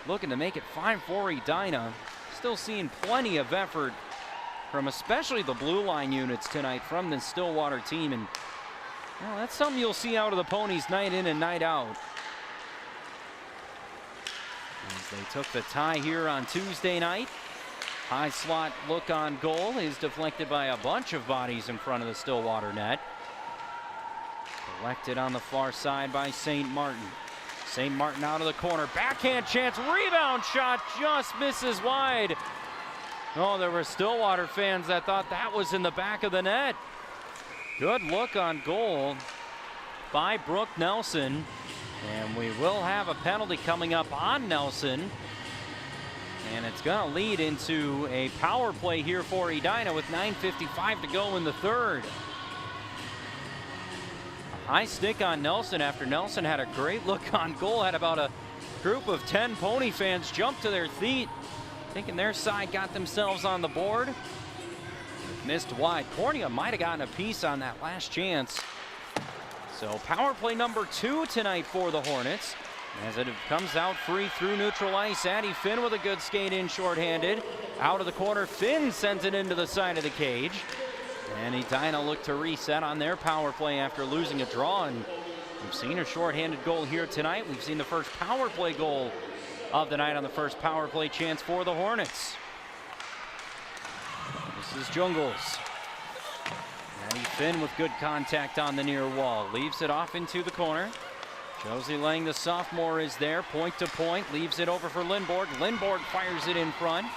Looking to make it 5-4 Edina. Still seeing plenty of effort from especially the blue line units tonight from the Stillwater team. And well, that's something you'll see out of the Ponies night in and night out. As they took the tie here on Tuesday night. High slot look on goal is deflected by a bunch of bodies in front of the Stillwater net. Collected on the far side by St. Martin. St. Martin out of the corner, backhand chance, rebound shot just misses wide. Oh, there were Stillwater fans that thought that was in the back of the net. Good look on goal by Brooke Nelson. And we will have a penalty coming up on Nelson. And it's going to lead into a power play here for Edina with 9:55 to go in the third. A high stick on Nelson after Nelson had a great look on goal. Had about a group of 10 Pony fans jump to their feet, thinking their side got themselves on the board. Missed wide. Cornea might have gotten a piece on that last chance. So power play number 2 tonight for the Hornets. As it comes out free through neutral ice. Addie Finn with a good skate in shorthanded. Out of the corner, Finn sends it into the side of the cage. And Edina look to reset on their power play after losing a draw. And we've seen a shorthanded goal here tonight. We've seen the first power play goal of the night on the first power play chance for the Hornets. This is Jungles. Addie Finn with good contact on the near wall. Leaves it off into the corner. Josie Lang, the sophomore, is there, point to point, leaves it over for Lindborg. Lindborg fires it in front,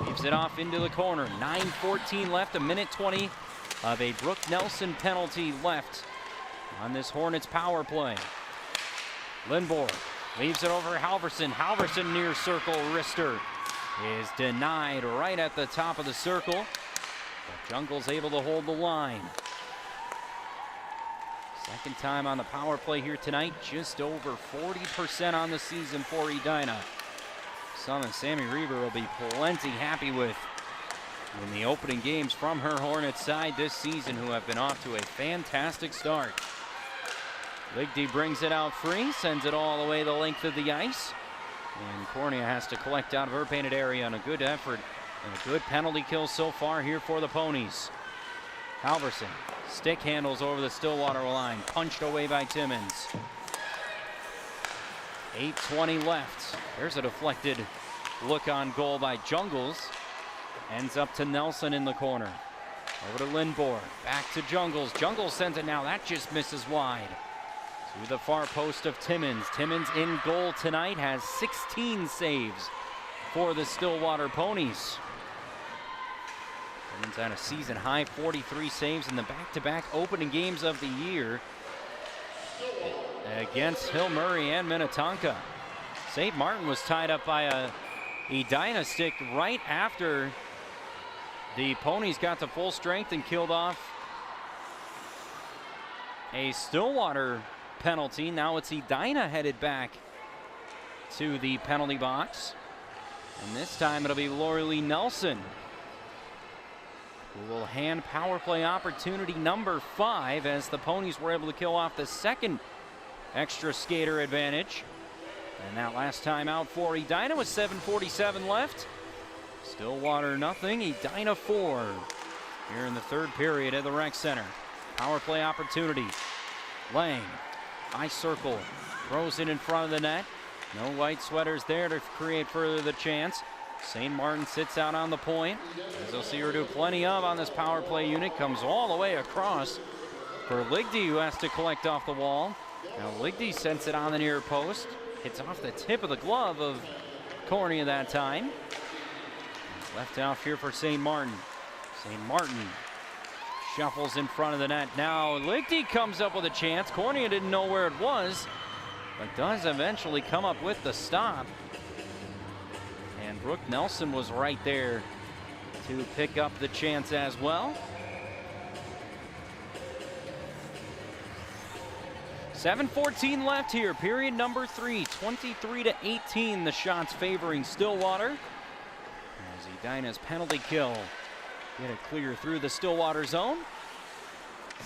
leaves it off into the corner. 9:14 left, a minute 20 of a Brooke Nelson penalty left on this Hornets power play. Lindborg leaves it over Halverson. Halverson near circle, wrister is denied right at the top of the circle. But Jungle's able to hold the line. Second time on the power play here tonight, just over 40% on the season for Edina. Something Sammy Reber will be plenty happy with in the opening games from her Hornets side this season, who have been off to a fantastic start. Ligdy brings it out free, sends it all the way the length of the ice. And Cornea has to collect out of her painted area on a good effort and a good penalty kill so far here for the Ponies. Halverson, stick handles over the Stillwater line, punched away by Timmons. 8:20 left. There's a deflected look on goal by Jungles. Ends up to Nelson in the corner. Over to Lindborg, back to Jungles. Jungles sends it now, that just misses wide. To the far post of Timmons. Timmons in goal tonight, has 16 saves for the Stillwater Ponies. Timmons had a season high 43 saves in the back-to-back opening games of the year against Hill Murray and Minnetonka. St. Martin was tied up by a Edina stick right after the Ponies got to full strength and killed off a Stillwater penalty. Now it's Edina headed back to the penalty box. And this time it'll be Lori Lee Nelson who will hand power play opportunity number 5, as the Ponies were able to kill off the second extra skater advantage. And that last time out for Edina with 7:47 left. Stillwater nothing, Edina 4 here in the third period at the rec center. Power play opportunity. Lang, high circle, throws it in front of the net. No white sweaters there to create further the chance. St. Martin sits out on the point, as they'll see her do plenty of on this power play unit. Comes all the way across for Ligdy, who has to collect off the wall. Now Ligdy sends it on the near post. Hits off the tip of the glove of Cornea that time. Left off here for St. Martin. St. Martin shuffles in front of the net. Now Ligdy comes up with a chance. Cornea didn't know where it was, but does eventually come up with the stop. And Brooke Nelson was right there to pick up the chance as well. 7:14 left here, period number 3. 23-18, the shots favoring Stillwater. As Edina's penalty kill get it clear through the Stillwater zone.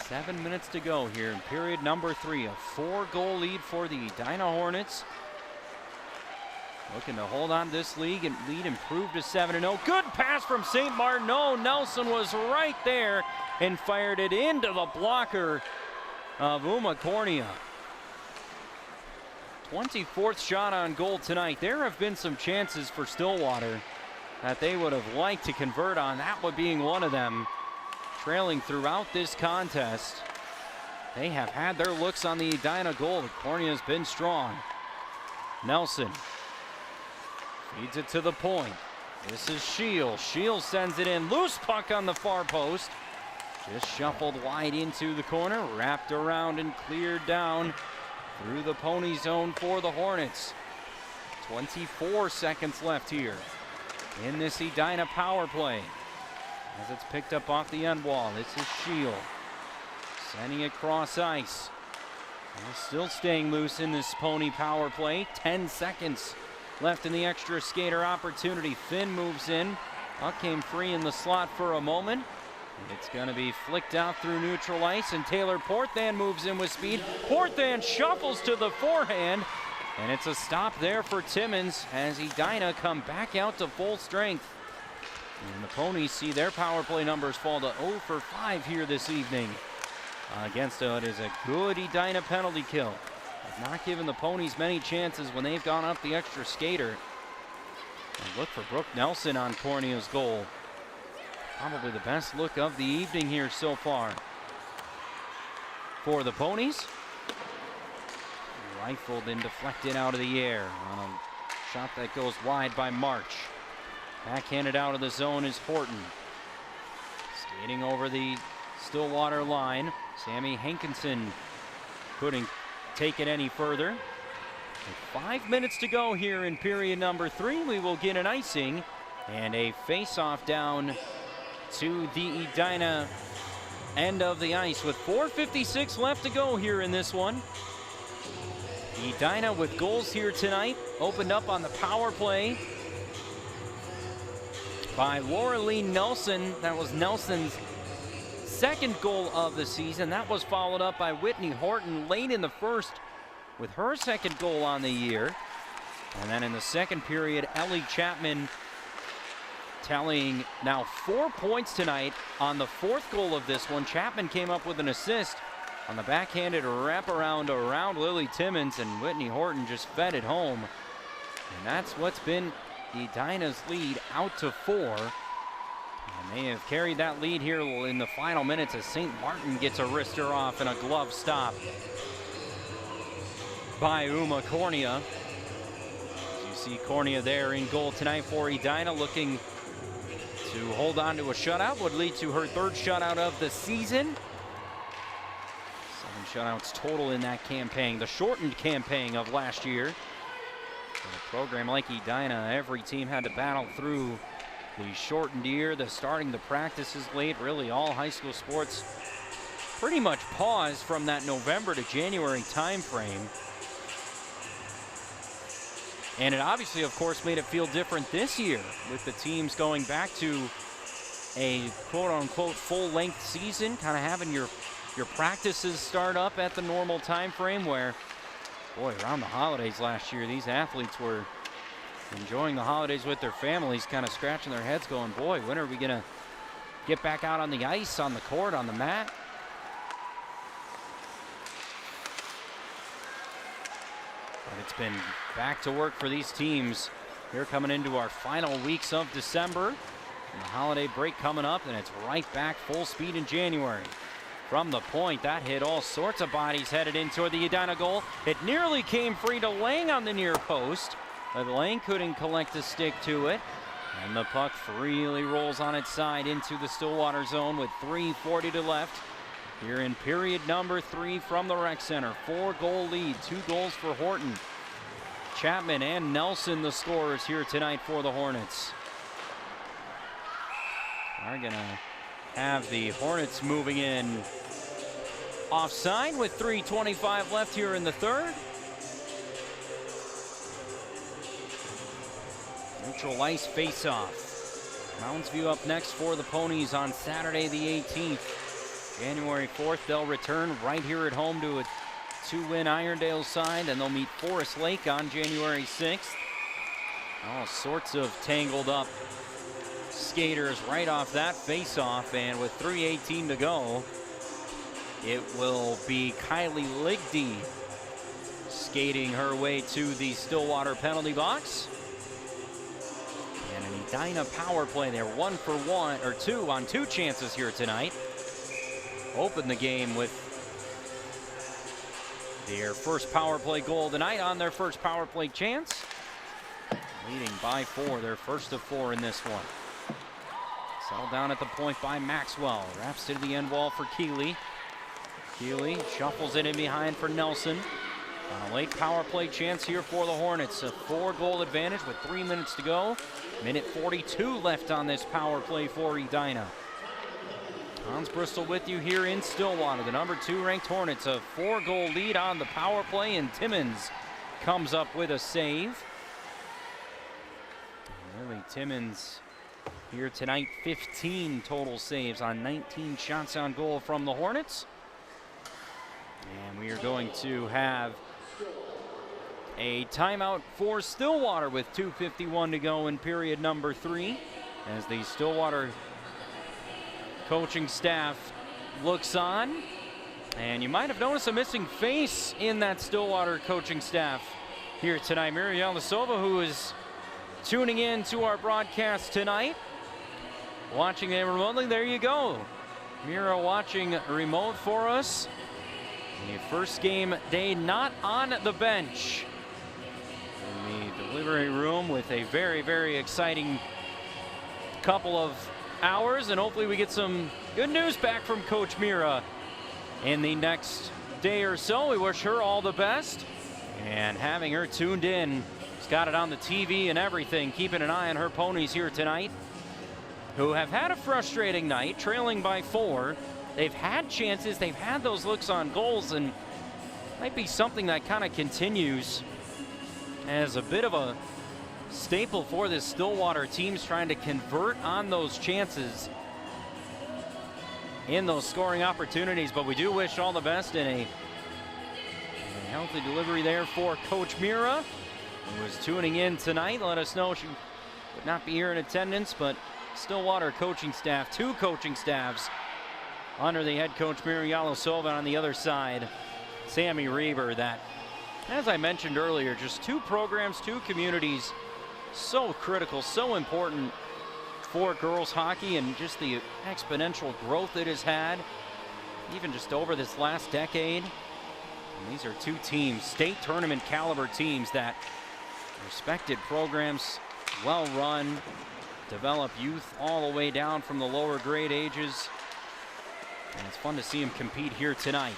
7 minutes to go here in period number 3. A 4-goal lead for the Edina Hornets. Looking to hold on to this lead improve to 7-0. Good pass from St. Martin. No, Nelson was right there and fired it into the blocker of Uma Cornea. 24th shot on goal tonight. There have been some chances for Stillwater that they would have liked to convert on, that one being one of them. Trailing throughout this contest, they have had their looks on the Edina goal, but Cornea's been strong. Nelson feeds it to the point. This is Shields. Shields sends it in. Loose puck on the far post. Just shuffled wide into the corner, wrapped around and cleared down through the Pony zone for the Hornets. 24 seconds left here in this Edina power play. As it's picked up off the end wall, this is Shield sending it cross ice. Still staying loose in this Pony power play. 10 seconds left in the extra skater opportunity. Finn moves in. Puck came free in the slot for a moment. It's going to be flicked out through neutral ice, and Taylor Porthan moves in with speed. Porthan shuffles to the forehand, and it's a stop there for Timmons as Edina come back out to full strength. And the Ponies see their power play numbers fall to 0 for 5 here this evening. Against it is a good Edina penalty kill. Have not given the Ponies many chances when they've gone up the extra skater. And look for Brooke Nelson on Cornea's goal. Probably the best look of the evening here so far for the Ponies. Rifled and deflected out of the air on a shot that goes wide by March. Backhanded out of the zone is Horton. Skating over the Stillwater line. Sammy Hankinson couldn't take it any further. With 5 minutes to go here in period number 3, we will get an icing and a face-off down to the Edina end of the ice with 4:56 left to go here in this one. Edina with goals here tonight, opened up on the power play by Laura Lee Nelson. That was Nelson's second goal of the season. That was followed up by Whitney Horton late in the first with her second goal on the year. And then in the second period, Ellie Chapman tallying now 4 points tonight on the fourth goal of this one. Chapman came up with an assist on the backhanded wraparound around Lily Timmons, and Whitney Horton just fed it home. And that's what's been Edina's lead out to 4. And they have carried that lead here in the final minutes as St. Martin gets a wrister off and a glove stop by Uma Cornea. As you see Cornea there in goal tonight for Edina, looking to hold on to a shutout. Would lead to her third shutout of the season. 7 shutouts total in that campaign, the shortened campaign of last year. For a program like Edina, every team had to battle through the shortened year, the starting the practices late. Really all high school sports pretty much paused from that November to January time frame. And it obviously, of course, made it feel different this year with the teams going back to a quote-unquote full-length season, kind of having your practices start up at the normal time frame where, boy, around the holidays last year, these athletes were enjoying the holidays with their families, kind of scratching their heads going, boy, when are we going to get back out on the ice, on the court, on the mat? But it's been back to work for these teams here coming into our final weeks of December. And the holiday break coming up, and it's right back full speed in January. From the point, that hit all sorts of bodies headed in toward the Edina goal. It nearly came free to Lang on the near post, but Lang couldn't collect a stick to it. And the puck freely rolls on its side into the Stillwater zone with 3:40 to left. Here in period number 3 from the rec center. 4-goal lead, 2 goals for Horton. Chapman and Nelson the scorers here tonight for the Hornets. Are gonna have the Hornets moving in offside with 3:25 left here in the third. Neutral ice face-off. Mounds View up next for the Ponies on Saturday the 18th. January 4th, they'll return right here at home to a 2-win Irondale side, and they'll meet Forest Lake on January 6th. All sorts of tangled up skaters right off that face-off, and with 3:18 to go, it will be Kylie Ligdy skating her way to the Stillwater penalty box. And an Edina power play there, 1 for 1, or 2 on 2 chances here tonight. Opened the game with their first power play goal tonight on their first power play chance. Leading by 4, their first of 4 in this one. Settled down at the point by Maxwell. Wraps to the end wall for Keeley. Keeley shuffles it in behind for Nelson. On a late power play chance here for the Hornets. A 4-goal advantage with 3 minutes to go. Minute 42 left on this power play for Edina. Hans Bristol with you here in Stillwater. The number 2 ranked Hornets, a 4-goal lead on the power play, and Timmons comes up with a save. Lily Timmons here tonight, 15 total saves on 19 shots on goal from the Hornets. And we are going to have a timeout for Stillwater with 2:51 to go in period number 3 as the Stillwater coaching staff looks on. And you might have noticed a missing face in that Stillwater coaching staff here tonight. Mira Yelnasova, who is tuning in to our broadcast tonight, watching it remotely. There you go. Mira watching remote for us. The first game day not on the bench. In the delivery room with a very, very exciting couple of hours, and hopefully we get some good news back from Coach Mira in the next day or so. We wish her all the best, and having her tuned in, she's got it on the TV and everything, keeping an eye on her Ponies here tonight, who have had a frustrating night, trailing by 4, they've had chances, they've had those looks on goals, and might be something that kind of continues as a bit of a staple for this Stillwater team's trying to convert on those chances in those scoring opportunities. But we do wish all the best in a healthy delivery there for Coach Mira, who was tuning in tonight. Let us know she would not be here in attendance, but Stillwater coaching staff, 2 coaching staffs under the head coach Mira Yalosova, on the other side Sammy Reber. That, as I mentioned earlier, just 2 programs, 2 communities, so critical, so important for girls hockey, and just the exponential growth it has had even just over this last decade. And these are 2 teams, state tournament caliber teams, that respected programs, well run, develop youth all the way down from the lower grade ages, and it's fun to see them compete here tonight.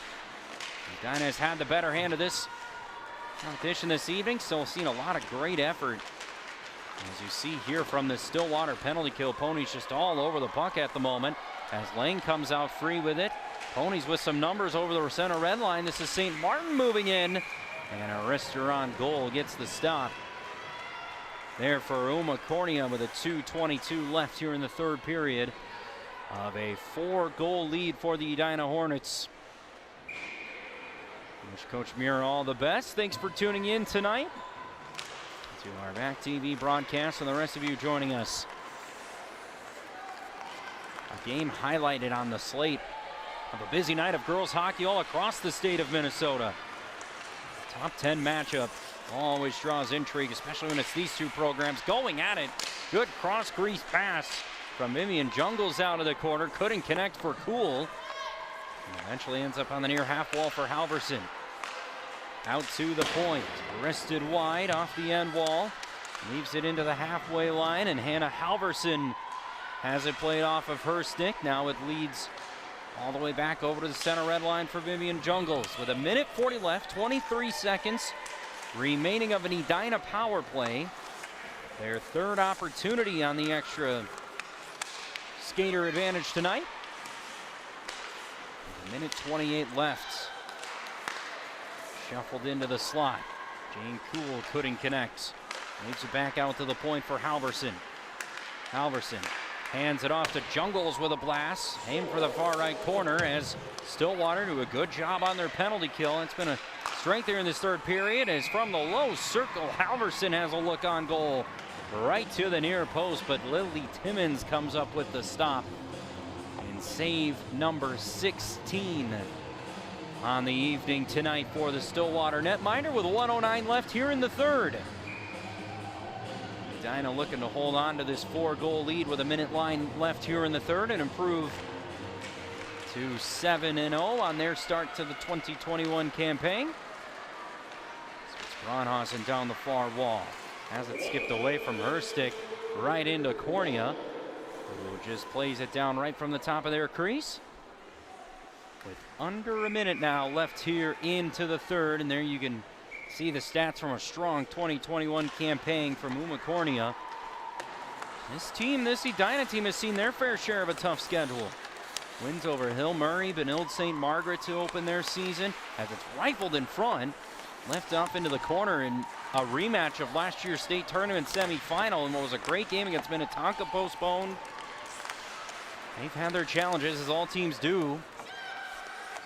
Edina has had the better hand of this competition this evening, so we've seen a lot of great effort. As you see here from the Stillwater penalty kill, Ponies just all over the puck at the moment as Lane comes out free with it. Ponies with some numbers over the center red line. This is St. Martin moving in, and a wrister on goal gets the stop there for Uma Cornea with a 2:22 left here in the third period of a 4-goal lead for the Edina Hornets. Wish Coach Mira all the best. Thanks for tuning in tonight to our VAC TV broadcast, and the rest of you joining us. A game highlighted on the slate of a busy night of girls hockey all across the state of Minnesota. Top 10 matchup always draws intrigue, especially when it's these 2 programs going at it. Good cross crease pass from Vivian Jungles out of the corner. Couldn't connect for Cool. And eventually ends up on the near half wall for Halverson. Out to the point, wristed wide off the end wall, leaves it into the halfway line, and Hannah Halverson has it played off of her stick. Now it leads all the way back over to the center red line for Vivian Jungles with 1:40 left, 23 seconds remaining of an Edina power play. Their 3rd opportunity on the extra skater advantage tonight. 1:28 left. Shuffled into the slot. Jane Cool couldn't connect. Leaves it back out to the point for Halverson. Halverson hands it off to Jungles with a blast. Aim for the far right corner as Stillwater do a good job on their penalty kill. It's been a strength here in this third period as from the low circle, Halverson has a look on goal right to the near post, but Lily Timmons comes up with the stop and save number 16 on the evening tonight for the Stillwater netminder with 1:09 left here in the third. Edina looking to hold on to this 4-goal lead with a minute line left here in the third and improve to 7-0 on their start to the 2021 campaign. So it's Braunhausen down the far wall. Has it skipped away from her stick right into Cornea, who just plays it down right from the top of their crease. With under a minute now left here into the third, and there you can see the stats from a strong 2021 campaign from Uma Cornea. This team, this Edina team, has seen their fair share of a tough schedule. Wins over Hill Murray, Benilde St. Margaret to open their season, as it's rifled in front, left off into the corner in a rematch of last year's state tournament semifinal, and what was a great game against Minnetonka postponed. They've had their challenges, as all teams do.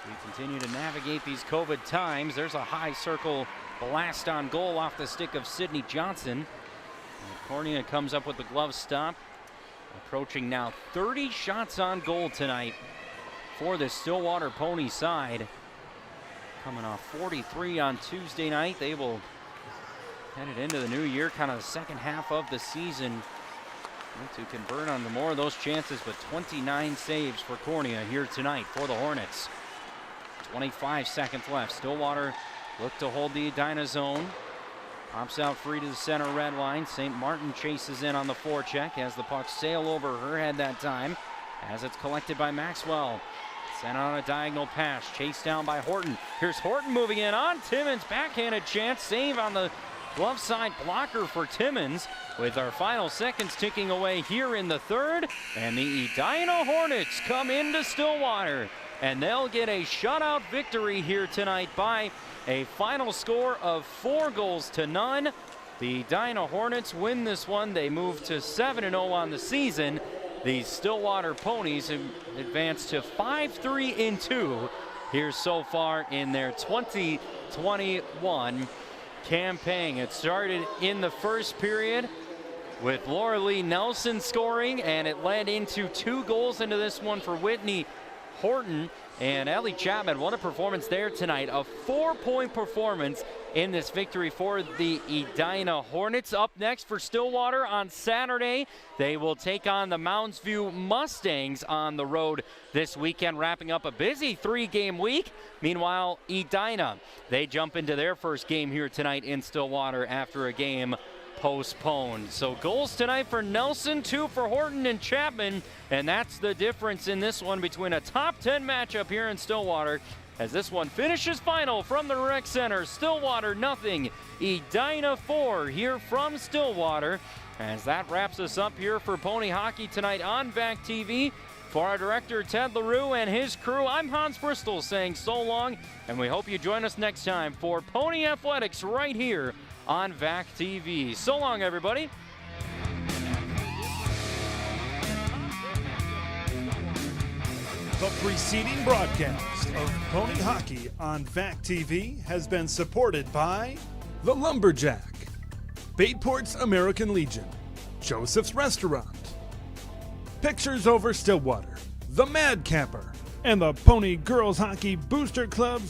We continue to navigate these COVID times. There's a high circle blast on goal off the stick of Sydney Johnson. And Cornea comes up with the glove stop. Approaching now 30 shots on goal tonight for the Stillwater Pony side. Coming off 43 on Tuesday night. They will head it into the new year, kind of the second half of the season, to convert on the more of those chances, but 29 saves for Cornea here tonight for the Hornets. 25 seconds left. Stillwater look to hold the Edina zone. Pops out free to the center red line. St. Martin chases in on the forecheck as the puck sail over her head that time, as it's collected by Maxwell. Sent on a diagonal pass, chased down by Horton. Here's Horton moving in on Timmons. Backhanded chance, save on the glove side blocker for Timmons. with our final seconds ticking away here in the third. And the Edina Hornets come into Stillwater, and they'll get a shutout victory here tonight by a final score of 4-0. The Edina Hornets win this one. They move to 7-0 on the season. The Stillwater Ponies advance to 5-3-2 here so far in their 2021 campaign. It started in the first period with Laura Lee Nelson scoring, and it led into 2 goals into this one for Whitney Horton. And Ellie Chapman, what a performance there tonight. A 4-point performance in this victory for the Edina Hornets. Up next for Stillwater on Saturday, they will take on the Mounds View Mustangs on the road this weekend, wrapping up a busy 3-game week. Meanwhile, Edina, they jump into their first game here tonight in Stillwater after a game postponed. So goals tonight for Nelson, 2 for Horton and Chapman, and that's the difference in this one between a top 10 matchup here in Stillwater, as this one finishes final from the rec center. Stillwater 0, Edina 4 here from Stillwater. As that wraps us up here for Pony Hockey tonight on VAC TV. For our director Ted LaRue and his crew, I'm Hans Bristol saying so long, and we hope you join us next time for Pony Athletics right here on VAC TV. So long, everybody. The preceding broadcast of Pony Hockey on VAC TV has been supported by The Lumberjack, Bayport's American Legion, Joseph's Restaurant, Pictures Over Stillwater, The Mad Camper, and the Pony Girls Hockey Booster Club's